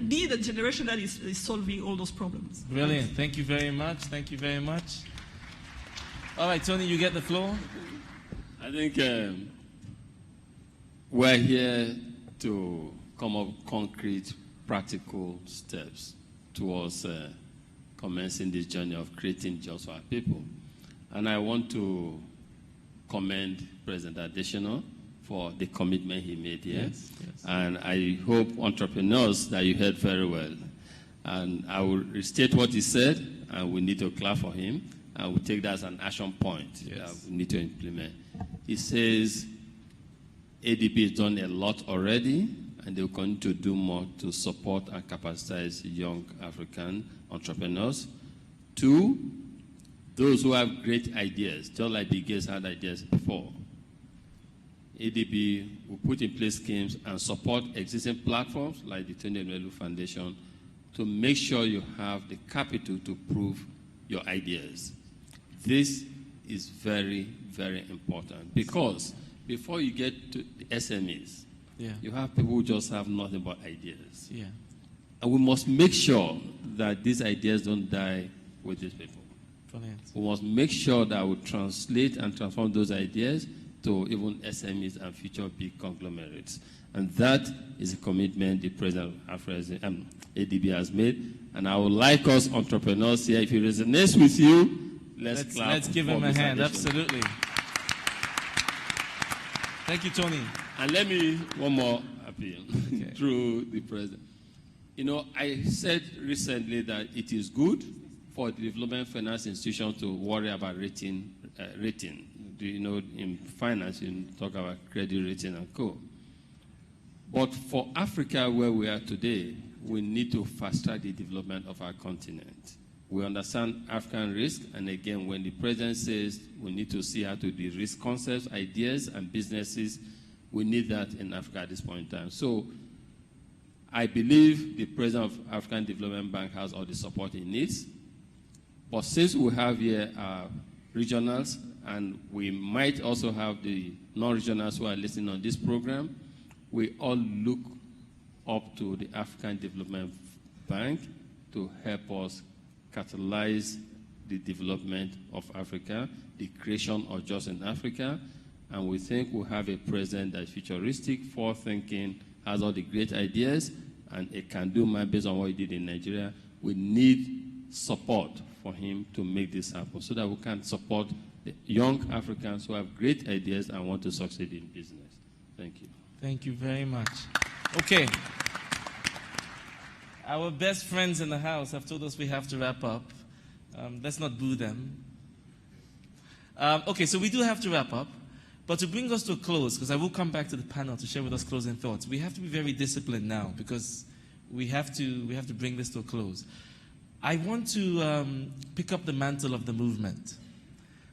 be the generation that is solving all those problems. Brilliant. Thank you very much. Thank you very much. All right, Tony, you get the floor. I think we're here to come up with concrete, practical steps towards commencing this journey of creating jobs for our people. And I want to commend President Adesina for the commitment he made here. Yes. And I hope entrepreneurs that you heard very well. And I will restate what he said, and we need to clap for him. And we take that as an action point that we need to implement. He says ADB has done a lot already, and they will continue to do more to support and capacitize young African entrepreneurs. 2, those who have great ideas, just like Bill Gates had ideas before. ADB will put in place schemes and support existing platforms like the Tony Nwelu Foundation to make sure you have the capital to prove your ideas. This is very, very important, because before you get to the SMEs, you have people who just have nothing but ideas. Yeah. And we must make sure that these ideas don't die with these people. Brilliant. We must make sure that we translate and transform those ideas to even SMEs and future big conglomerates. And that is a commitment the President of ADB has made. And I would like us entrepreneurs here, if it resonates with you, let's clap. Let's give him a hand. Absolutely. Thank you, Tony. And let me, one more appeal through the President. I said recently that it is good for the development finance institutions to worry about rating. In finance, you talk about credit rating and co. But for Africa, where we are today, we need to fast-track the development of our continent. We understand African risk, and again, when the President says we need to see how to de-risk concepts, ideas, and businesses, we need that in Africa at this point in time. So I believe the President of African Development Bank has all the support he needs. But since we have here regionals, and we might also have the non-regionals who are listening on this program, we all look up to the African Development Bank to help us catalyze the development of Africa, the creation of jobs in Africa, and we think we have a president that is futuristic, forward-thinking, has all the great ideas, and a can-do man based on what he did in Nigeria. We need support for him to make this happen so that we can support the young Africans who have great ideas and want to succeed in business. Thank you. Thank you very much. Okay. Our best friends in the house have told us we have to wrap up. Let's not boo them. Okay, so we do have to wrap up. But to bring us to a close, because I will come back to the panel to share with us closing thoughts, we have to be very disciplined now because we have to bring this to a close. I want to pick up the mantle of the movement.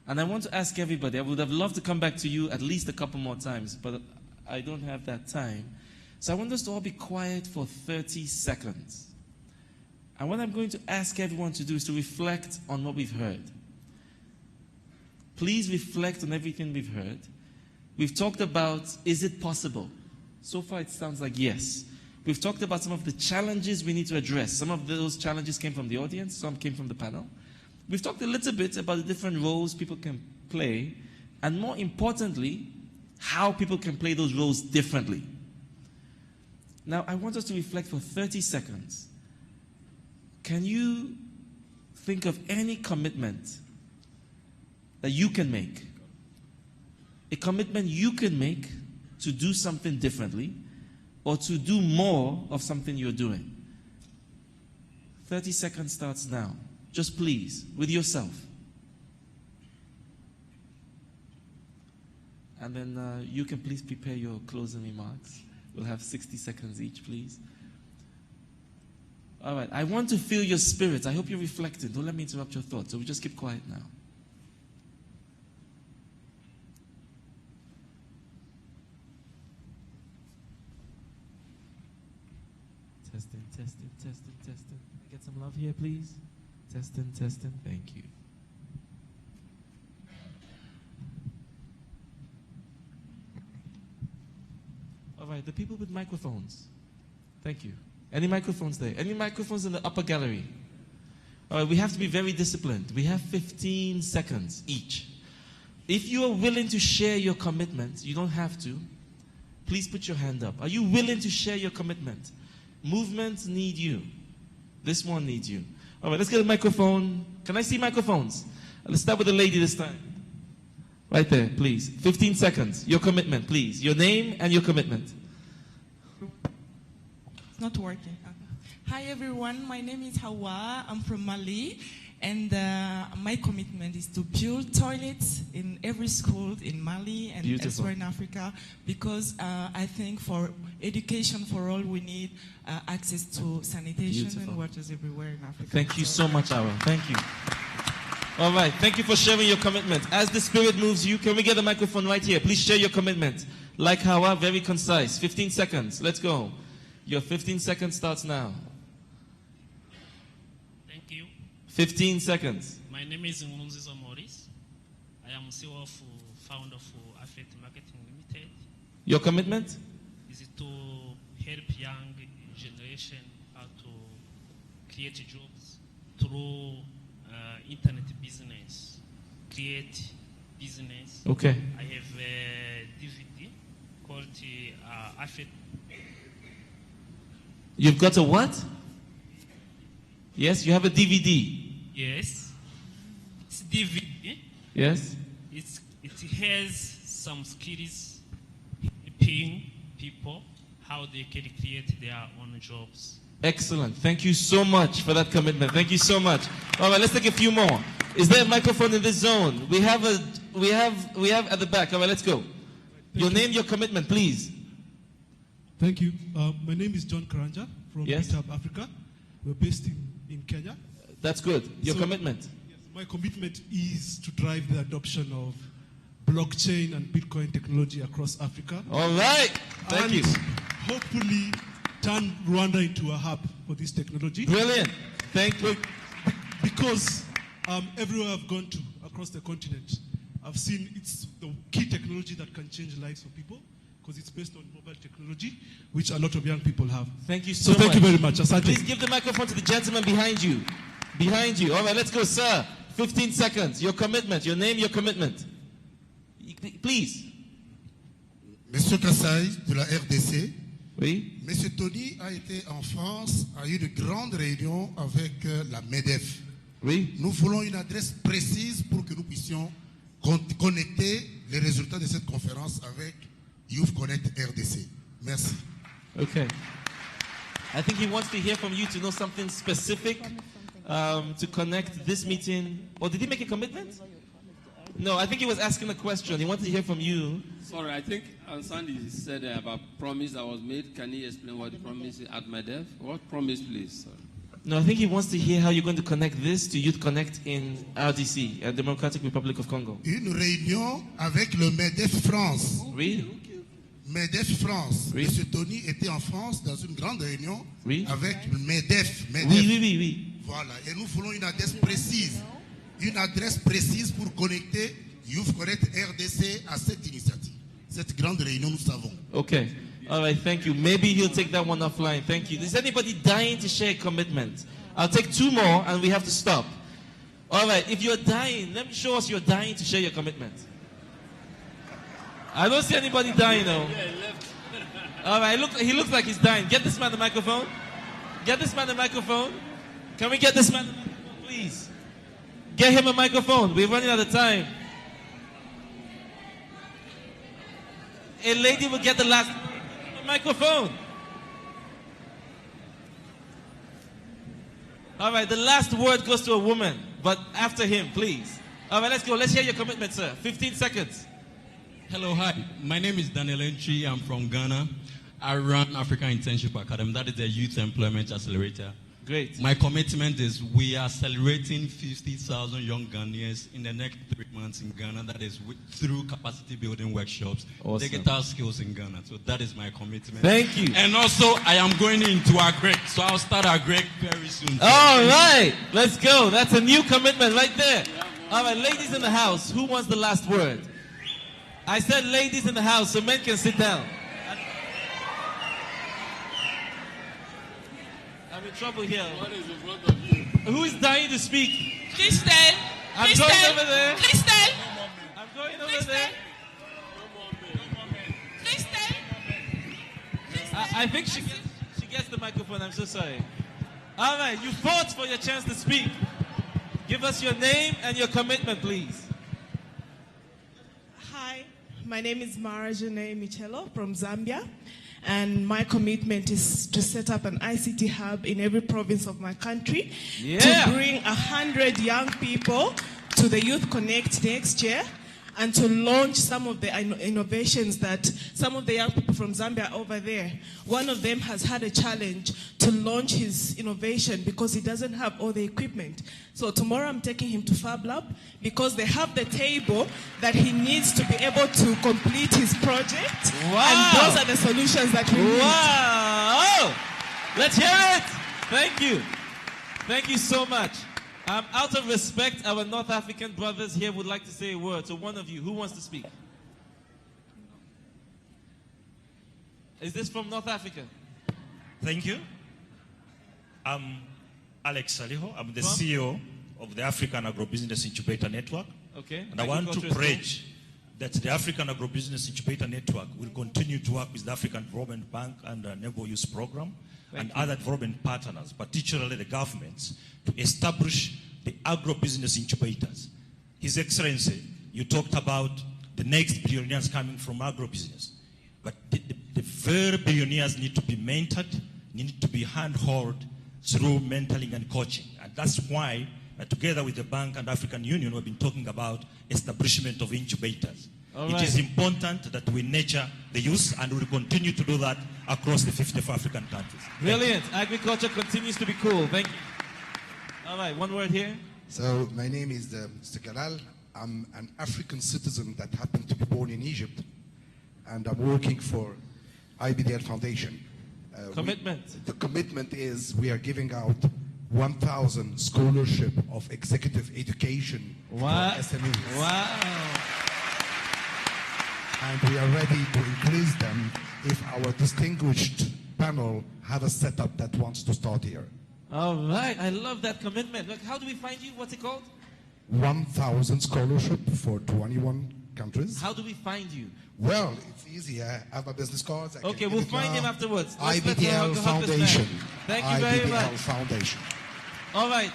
And I want to ask everybody, I would have loved to come back to you at least a couple more times, but I don't have that time. So I want us to all be quiet for 30 seconds. And what I'm going to ask everyone to do is to reflect on what we've heard. Please reflect on everything we've heard. We've talked about, is it possible? So far it sounds like yes. We've talked about some of the challenges we need to address. Some of those challenges came from the audience, some came from the panel. We've talked a little bit about the different roles people can play, and more importantly, how people can play those roles differently. Now, I want us to reflect for 30 seconds. Can you think of any commitment that you can make? A commitment you can make to do something differently or to do more of something you're doing. 30 seconds starts now. Just please, with yourself. And then you can please prepare your closing remarks. We'll have 60 seconds each, please. All right, I want to feel your spirit. I hope you're reflecting. Don't let me interrupt your thoughts. So we just keep quiet now. Testing, testing, testing, testing. Can I get some love here, please? Testing, testing. Thank you. All right, the people with microphones. Thank you. Any microphones there? Any microphones in the upper gallery? All right, we have to be very disciplined. We have 15 seconds each. If you are willing to share your commitment, you don't have to. Please put your hand up. Are you willing to share your commitment? Movements need you. This one needs you. All right, let's get a microphone. Can I see microphones? Let's start with the lady this time. Right there, please. 15 seconds. Your commitment, please. Your name and your commitment. It's not working. Hi, everyone. My name is Hawa. I'm from Mali. And my commitment is to build toilets in every school in Mali and elsewhere in Africa, because I think for education for all, we need access to sanitation and waters everywhere in Africa. Thank you so much, Awa. Thank you. All right. Thank you for sharing your commitment. As the Spirit moves you, can we get the microphone right here? Please share your commitment. Like Hawa, very concise. 15 seconds. Let's go. Your 15 seconds starts now. 15 seconds. My name is Ngunzizo Maurice. I am CEO of founder of Affect Marketing Limited. Your commitment? Is to help young generation how to create jobs through internet business, create business. Okay. I have a DVD called Affect. You've got a what? Yes, you have a DVD. Yes, it's DVD. Yes. It has some skills helping people how they can create their own jobs. Excellent. Thank you so much for that commitment. Thank you so much. All right, let's take a few more. Is there a microphone in this zone? We have at the back. All right, let's go. Your name, your commitment, please. Thank you. My name is John Karanja from Meetup Africa. We're based in Kenya. That's good. Your commitment? Yes, my commitment is to drive the adoption of blockchain and Bitcoin technology across Africa. All right. Thank you. Hopefully turn Rwanda into a hub for this technology. Brilliant. Thank you. Because everywhere I've gone to across the continent, I've seen it's the key technology that can change lives of people, because it's based on mobile technology, which a lot of young people have. Thank you so much. Thank you very much. Asante. Please give the microphone to the gentleman behind you. Behind you. All right, let's go, sir. 15 seconds. Your commitment. Your name, your commitment. Please. Monsieur Kassai, de la RDC. Oui. Monsieur Tony a été en France, a eu de grandes réunions avec la MEDEF. Oui. Nous voulons une adresse précise pour que nous puissions connecter les résultats de cette conférence avec Youth Connekt RDC. Merci. Okay. I think he wants to hear from you to know something specific to connect this meeting. Or did he make a commitment? No, I think he was asking a question. He wanted to hear from you. Sorry, I think Sandy said about promise that was made. Can you explain what the promise is at MEDEF? What promise, please? Sorry. No, I think he wants to hear how you're going to connect this to Youth Connekt in RDC, Democratic Republic of Congo. Une réunion avec le MEDEF France. Oui. MEDEF France. Oui. Monsieur Tony était en France dans une grande réunion avec le MEDEF. Oui. Voilà, et nous voulons une adresse précise. Une adresse précise pour connecter Youth Connekt RDC à cette initiative. Cette grande réunion, nous savons. Okay. All right, thank you. Maybe he'll take that one offline. Thank you. Is anybody dying to share a commitment? I'll take two more and we have to stop. All right, if you're dying, let me show us you're dying to share your commitment. I don't see anybody dying, though. All right, he looks like he's dying. Get this man the microphone. Get this man the microphone. Can we get this man the microphone, please? Get him a microphone. We're running out of time. A lady will get the last microphone. All right, the last word goes to a woman, but after him, please. All right, let's go. Let's hear your commitment, sir. 15 seconds. Hello, hi. My name is Daniel Entry. I'm from Ghana. I run Africa Internship Academy. That is the Youth Employment Accelerator. Great. My commitment is we are celebrating 50,000 young Ghanaians in the next 3 months in Ghana. That is through capacity building workshops, Awesome. digital skills in Ghana. So that is my commitment. Thank you. And also, I am going into Agreg. So I'll start Agreg very soon. All right, let's go. That's a new commitment right there. All right, ladies in the house, who wants the last word? I said ladies in the house, so men can sit down. I'm in trouble here. What is in front of you? Who is dying to speak? Crystal. I'm Crystal. going over there. Crystal. I'm going over there. Crystal. I think she gets the microphone. I'm so sorry. All right, you fought for your chance to speak. Give us your name and your commitment, please. Hi, my name is Mara Jane Michelo from Zambia, and my commitment is to set up an ICT hub in every province of my country to bring 100 young people to the Youth Connekt next year, and to launch some of the innovations that some of the young people from Zambia are over there. One of them has had a challenge to launch his innovation because he doesn't have all the equipment. So tomorrow I'm taking him to Fab Lab because they have the table that he needs to be able to complete his project. Wow. And those are the solutions that we need. Wow! Let's hear it! Thank you. Thank you so much. Out of respect, our North African brothers here would like to say a word. So one of you, who wants to speak? Is this from North Africa? Thank you. I'm Alex Saliho. I'm the CEO of the African Agribusiness Incubator Network. Okay. And I want to pledge that the African Agribusiness Incubator Network will continue to work with the African Development Bank and the Enable Youth Program and other development partners, particularly the governments, to establish the agro-business incubators. His Excellency, you talked about the next billionaires coming from agro-business. But the very billionaires need to be mentored, need to be hand-held through mentoring and coaching. And that's why, together with the bank and African Union, we've been talking about establishment of incubators. It is important that we nurture the youth, and we will continue to do that across the 54 African countries. Brilliant. Agriculture continues to be cool. Thank you. All right, one word here. So my name is Mr. Galal. I'm an African citizen that happened to be born in Egypt, and I'm working for IBDL Foundation. Commitment. The commitment is we are giving out 1,000 scholarship of executive education for SMEs. Wow. And we are ready to increase them if our distinguished panel have a setup that wants to start here. All right, I love that commitment. Look, how do we find you? What's it called? 1,000 scholarship for 21 countries. How do we find you? Well, it's easy. I have my business cards. Okay, we'll find him afterwards. IBDL Foundation. Thank you very much. IBDL Foundation. All right.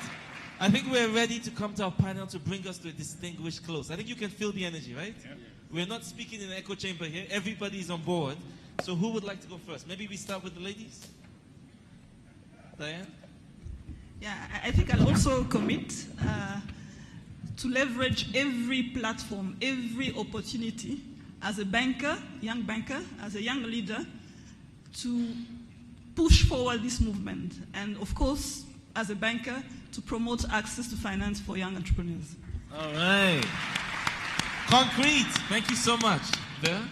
I think we're ready to come to our panel to bring us to a distinguished close. I think you can feel the energy, right? Yeah. We're not speaking in an echo chamber here. Everybody's on board. So who would like to go first? Maybe we start with the ladies. Diane? Yeah, I think I'll also commit to leverage every platform, every opportunity as a banker, young banker, as a young leader, to push forward this movement. And of course, as a banker, to promote access to finance for young entrepreneurs. All right. Concrete. Thank you so much. Vera?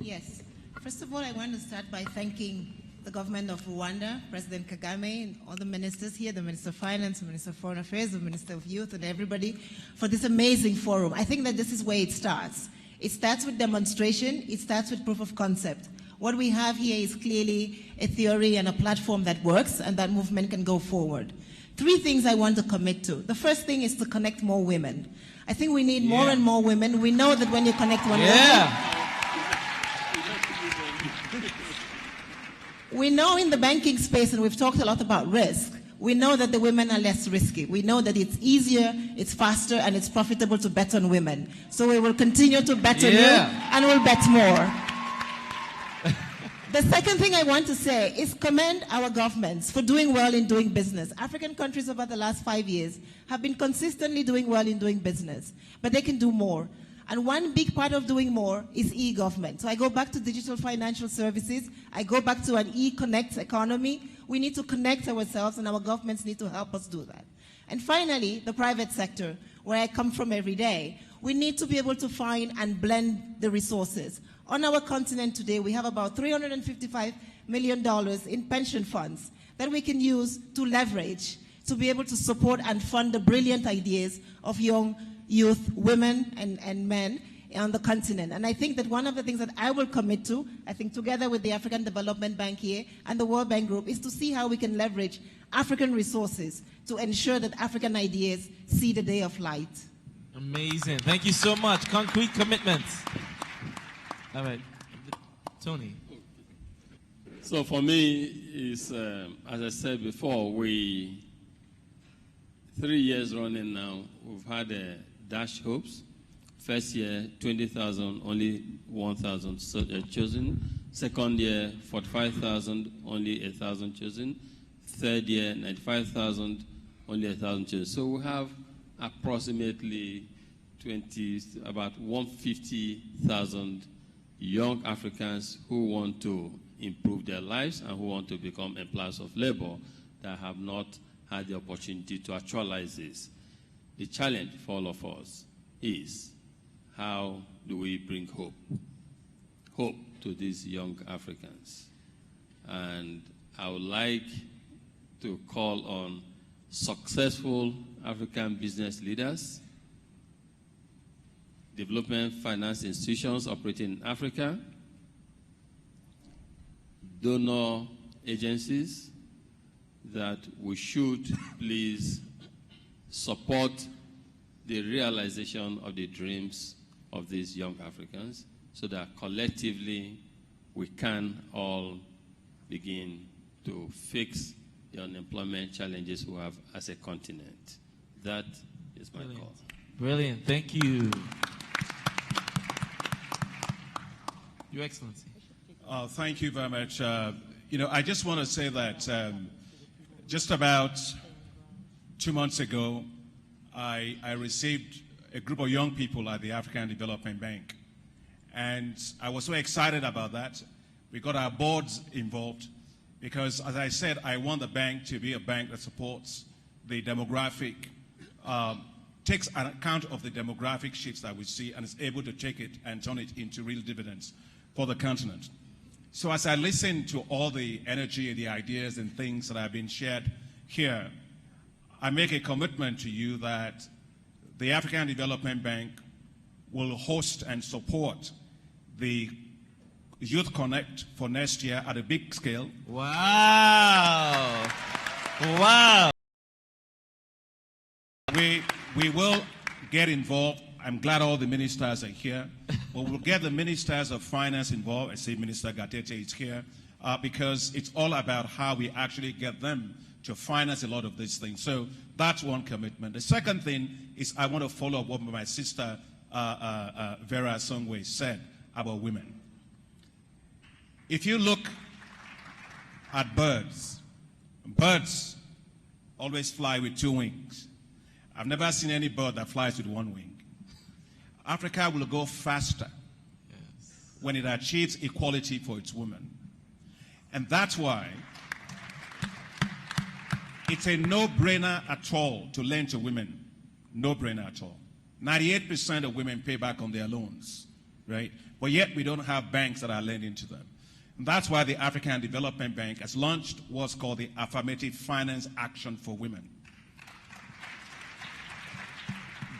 Yes. First of all, I want to start by thanking the government of Rwanda, President Kagame, and all the ministers here, the Minister of Finance, the Minister of Foreign Affairs, the Minister of Youth, and everybody, for this amazing forum. I think that this is where it starts. It starts with demonstration. It starts with proof of concept. What we have here is clearly a theory and a platform that works, and that movement can go forward. 3 things I want to commit to. The first thing is to connect more women. I think we need more and more women. We know that when you connect one woman, we know in the banking space, and we've talked a lot about risk, we know that the women are less risky. We know that it's easier, it's faster, and it's profitable to bet on women. So we will continue to bet on you, and we'll bet more. The second thing I want to say is commend our governments for doing well in doing business. African countries over the last 5 years have been consistently doing well in doing business, but they can do more. And one big part of doing more is e-government. So I go back to digital financial services. I go back to an e-Connekt economy. We need to connect ourselves, and our governments need to help us do that. And finally, the private sector, where I come from every day. We need to be able to find and blend the resources. On our continent today, we have about $355 million in pension funds that we can use to leverage to be able to support and fund the brilliant ideas of young youth, women, and men on the continent. And I think that one of the things that I will commit to, I think together with the African Development Bank here and the World Bank Group, is to see how we can leverage African resources to ensure that African ideas see the day of light. Amazing. Thank you so much. Concrete commitments. All right. Tony. So for me, is as I said before, 3 years running now, we've had dash hopes. First year, 20,000, only 1,000 chosen. Second year, 45,000, only 1,000 chosen. Third year, 95,000, only 1,000 chosen. So we have approximately about 150,000 young Africans who want to improve their lives and who want to become employers of labor that have not had the opportunity to actualize this. The challenge for all of us is, how do we bring hope to these young Africans? And I would like to call on successful African business leaders, development finance institutions operating in Africa, donor agencies, that we should please support the realization of the dreams of these young Africans so that collectively we can all begin to fix the unemployment challenges we have as a continent. That is my call. Brilliant. Thank you. Your Excellency. Thank you very much. I just want to say that just about 2 months ago, I received a group of young people at the African Development Bank. And I was so excited about that. We got our boards involved because, as I said, I want the bank to be a bank that supports the demographic, takes account of the demographic shifts that we see and is able to take it and turn it into real dividends for the continent. So as I listen to all the energy, the ideas and things that have been shared here, I make a commitment to you that the African Development Bank will host and support the Youth Connekt for next year at a big scale. Wow. Wow. We will get involved. I'm glad all the ministers are here. But we'll get the ministers of finance involved. I see Minister Gatete is here because it's all about how we actually get them to finance a lot of these things. So that's one commitment. The second thing is I want to follow up what my sister Vera Songwe said about women. If you look at birds, birds always fly with 2 wings. I've never seen any bird that flies with 1 wing. Africa will go faster when it achieves equality for its women. And that's why it's a no-brainer at all to lend to women. No-brainer at all. 98% of women pay back on their loans, right? But yet we don't have banks that are lending to them. And that's why the African Development Bank has launched what's called the Affirmative Finance Action for Women.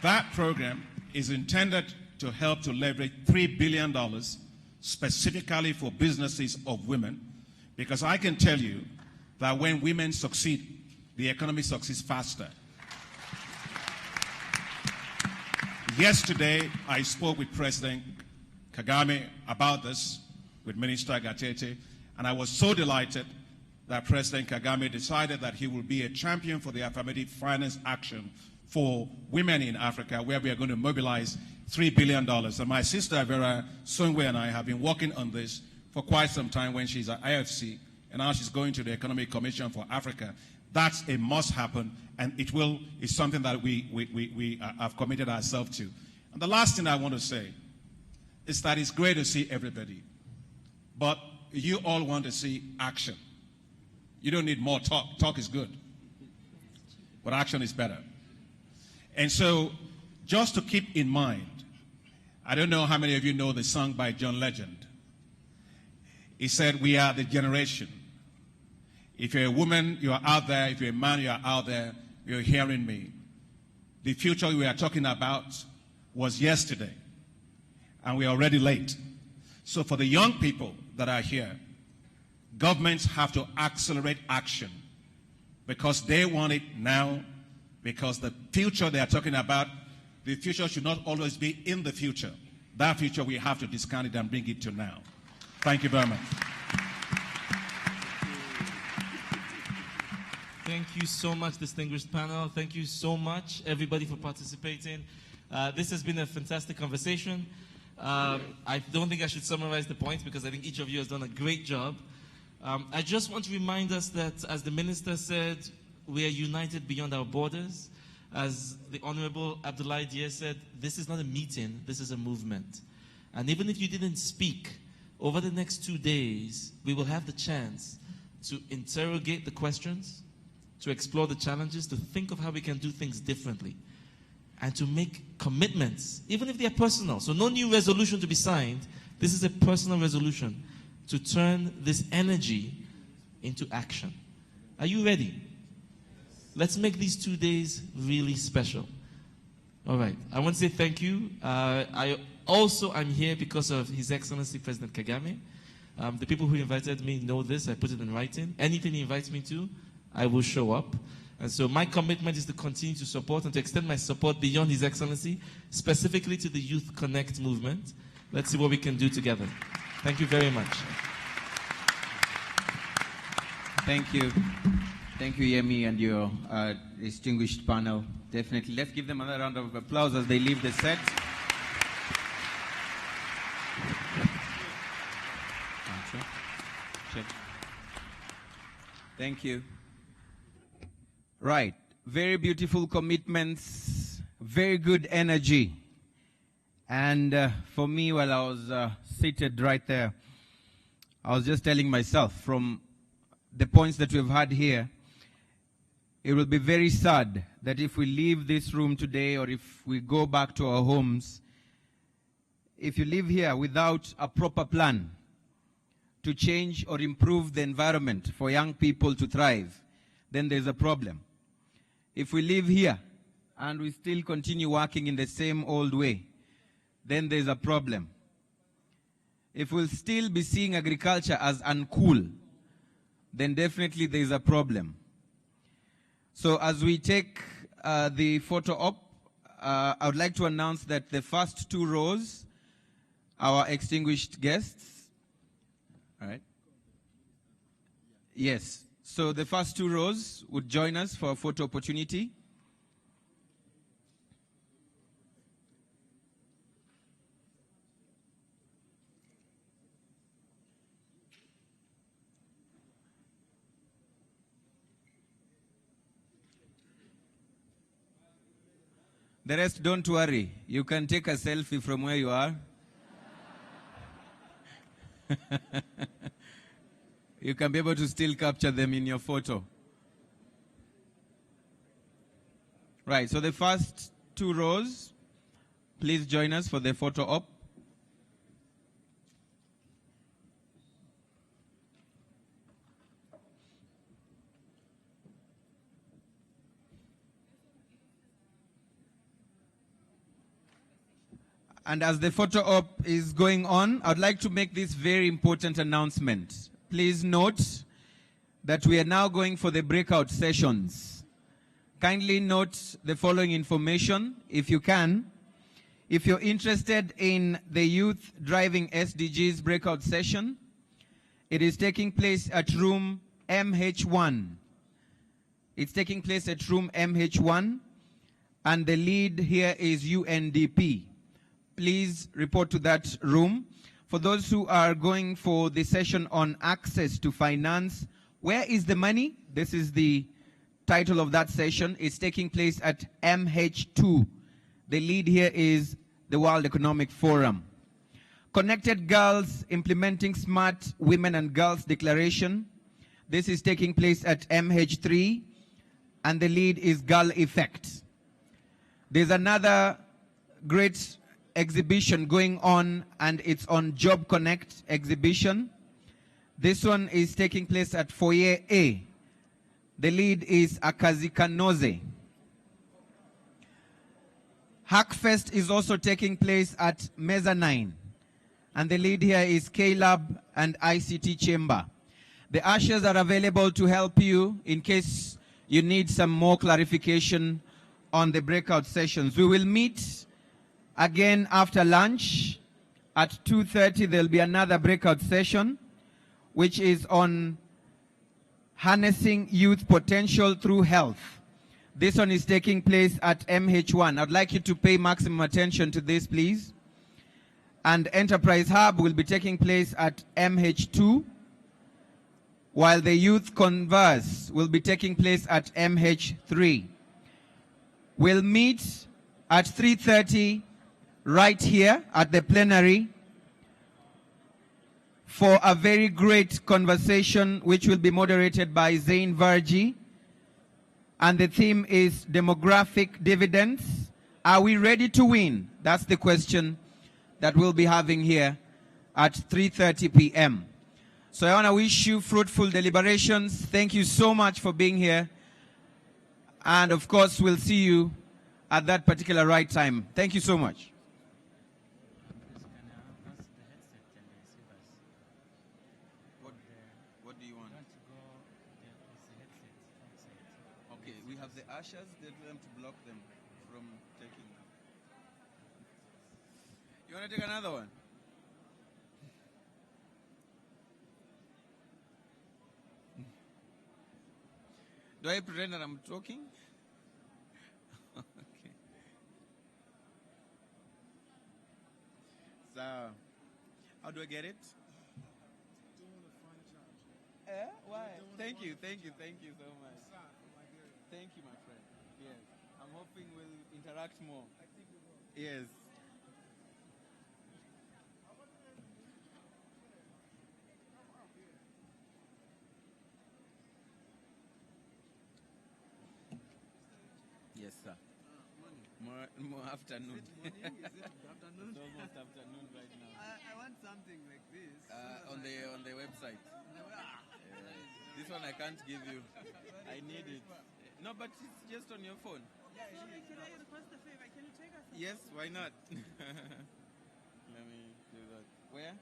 That program is intended to help to leverage $3 billion specifically for businesses of women, because I can tell you that when women succeed, the economy succeeds faster. Yesterday, I spoke with President Kagame about this, with Minister Gatete, and I was so delighted that President Kagame decided that he will be a champion for the affirmative finance action for women in Africa, where we are going to mobilize $3 billion. And my sister, Vera Songwe, and I have been working on this for quite some time when she's at IFC, and now she's going to the Economic Commission for Africa. That's a must happen, and it's something that we have committed ourselves to. And the last thing I want to say is that it's great to see everybody, but you all want to see action. You don't need more talk. Talk is good, but action is better. And so, just to keep in mind, I don't know how many of you know the song by John Legend. He said, "We are the generation." If you're a woman, you are out there. If you're a man, you are out there. You're hearing me. The future we are talking about was yesterday, and we are already late. So for the young people that are here, governments have to accelerate action because they want it now, because the future they are talking about, the future should not always be in the future. That future, we have to discount it and bring it to now. Thank you very much. Thank you so much, distinguished panel. Thank you so much, everybody, for participating. This has been a fantastic conversation. I don't think I should summarize the points because I think each of you has done a great job. I just want to remind us that, as the minister said, we are united beyond our borders. As the Honorable Abdoulaye Dié said, this is not a meeting, this is a movement. And even if you didn't speak, over the next 2 days, we will have the chance to interrogate the questions, to explore the challenges, to think of how we can do things differently, and to make commitments, even if they are personal. So no new resolution to be signed. This is a personal resolution to turn this energy into action. Are you ready? Let's make these 2 days really special. All right. I want to say thank you. I also am here because of His Excellency President Kagame. The people who invited me know this. I put it in writing. Anything he invites me to, I will show up. And so my commitment is to continue to support and to extend my support beyond His Excellency, specifically to the Youth Connect movement. Let's see what we can do together. Thank you very much. Thank you. Thank you, Yemi, and your distinguished panel. Definitely. Let's give them another round of applause as they leave the set. Thank you. Right. Very beautiful commitments, very good energy. And for me, while I was seated right there, I was just telling myself, from the points that we've had here, it will be very sad that if we leave this room today or if we go back to our homes, if you live here without a proper plan to change or improve the environment for young people to thrive, then there's a problem. If we live here and we still continue working in the same old way, then there's a problem. If we'll still be seeing agriculture as uncool, then definitely there's a problem. So as we take the photo up, I would like to announce that the first 2 rows, our extinguished guests. All right. Yes. So the first 2 rows would join us for a photo opportunity. The rest, don't worry. You can take a selfie from where you are. You can be able to still capture them in your photo. Right, so the first 2 rows, please join us for the photo op. And as the photo op is going on, I'd like to make this very important announcement. Please note that we are now going for the breakout sessions. Kindly note the following information, if you can. If you're interested in the Youth Driving SDGs breakout session, it is taking place at room MH1. It's taking place at room MH1, and the lead here is UNDP. Please report to that room. For those who are going for the session on access to finance, where is the money? This is the title of that session. It's taking place at MH2. The lead here is the World Economic Forum. Connected Girls Implementing Smart Women and Girls Declaration. This is taking place at MH3, and the lead is Girl Effect. There's another great exhibition going on, and it's on Job Connect exhibition. This one is taking place at Foyer A. The lead is Akazikanoze. Hackfest is also taking place at Mezzanine, and the lead here is K-Lab and ICT Chamber. The ushers are available to help you in case you need some more clarification on the breakout sessions. We will meet again after lunch at 2:30. There'll be another breakout session, which is on harnessing youth potential through health. This one is taking place at MH1. I'd like you to pay maximum attention to this, please. And Enterprise Hub will be taking place at MH2, while the Youth Converse will be taking place at MH3. We'll meet at 3:30 right here at the plenary for a very great conversation which will be moderated by Zain Varji. And the theme is demographic dividends. Are we ready to win? That's the question that we'll be having here at 3:30 p.m. So I want to wish you fruitful deliberations. Thank you so much for being here. And of course, we'll see you at that particular right time. Thank you so much. What do you want? Okay, we have the ushers. They tell them to block them from taking them. You want to take another one? Do I pretend that I'm talking? Okay. So, how do I get it? Why? Thank you so much. Thank you, my friend. Yes, I'm hoping we'll interact more. Yes. Yes, sir. More afternoon. Is it morning? Is it afternoon? It's almost afternoon right now. I want something like this. On the website. This one I can't give you. I need it. No, but it's just on your phone. Sorry, can I request a favor? Can you take us? Yes, why not? Let me do that. Where?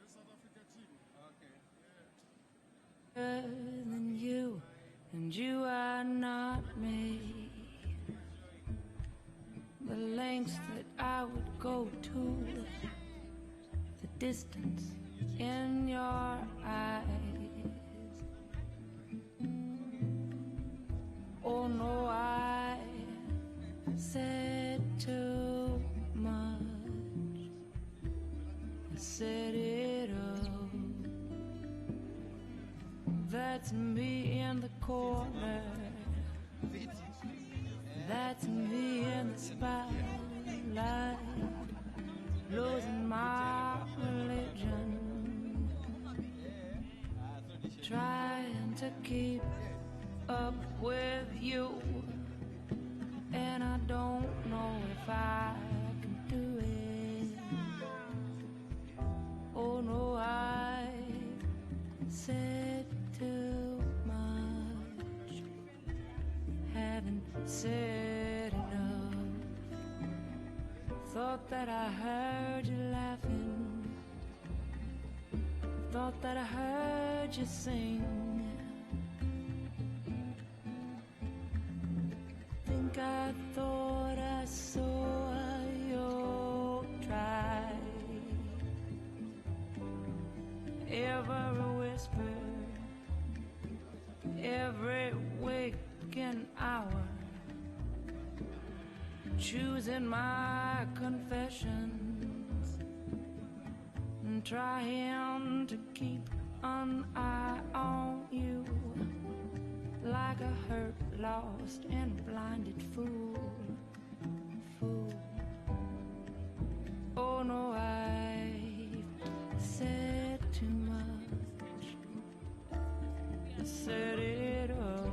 South Africa team. Okay. Than you, and you are not me. The lengths that I would go to, the distance in your eyes. Oh no, I said too much. I said it all. That's me in the corner. That's me in the spotlight, losing my religion, trying to keep up with you, and I don't know if I can do it. Oh no, I said too much, haven't said enough. Thought that I heard you laughing, thought that I heard you sing. Think I thought I saw your try. Every whisper, every waking hour, choosing my confessions and trying to keep an eye on you, like a hurt, lost, and blinded fool. Oh no, I've said too much. I said it all.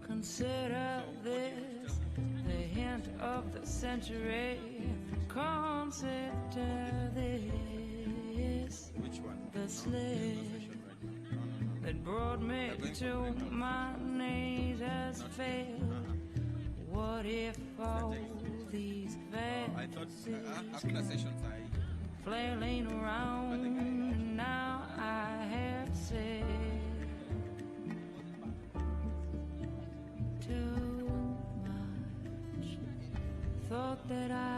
Consider this, the hint of the century. Consider this, the slip that brought me to my knees has failed. What if all these fantasies flailing around, and now I have said too much, thought that I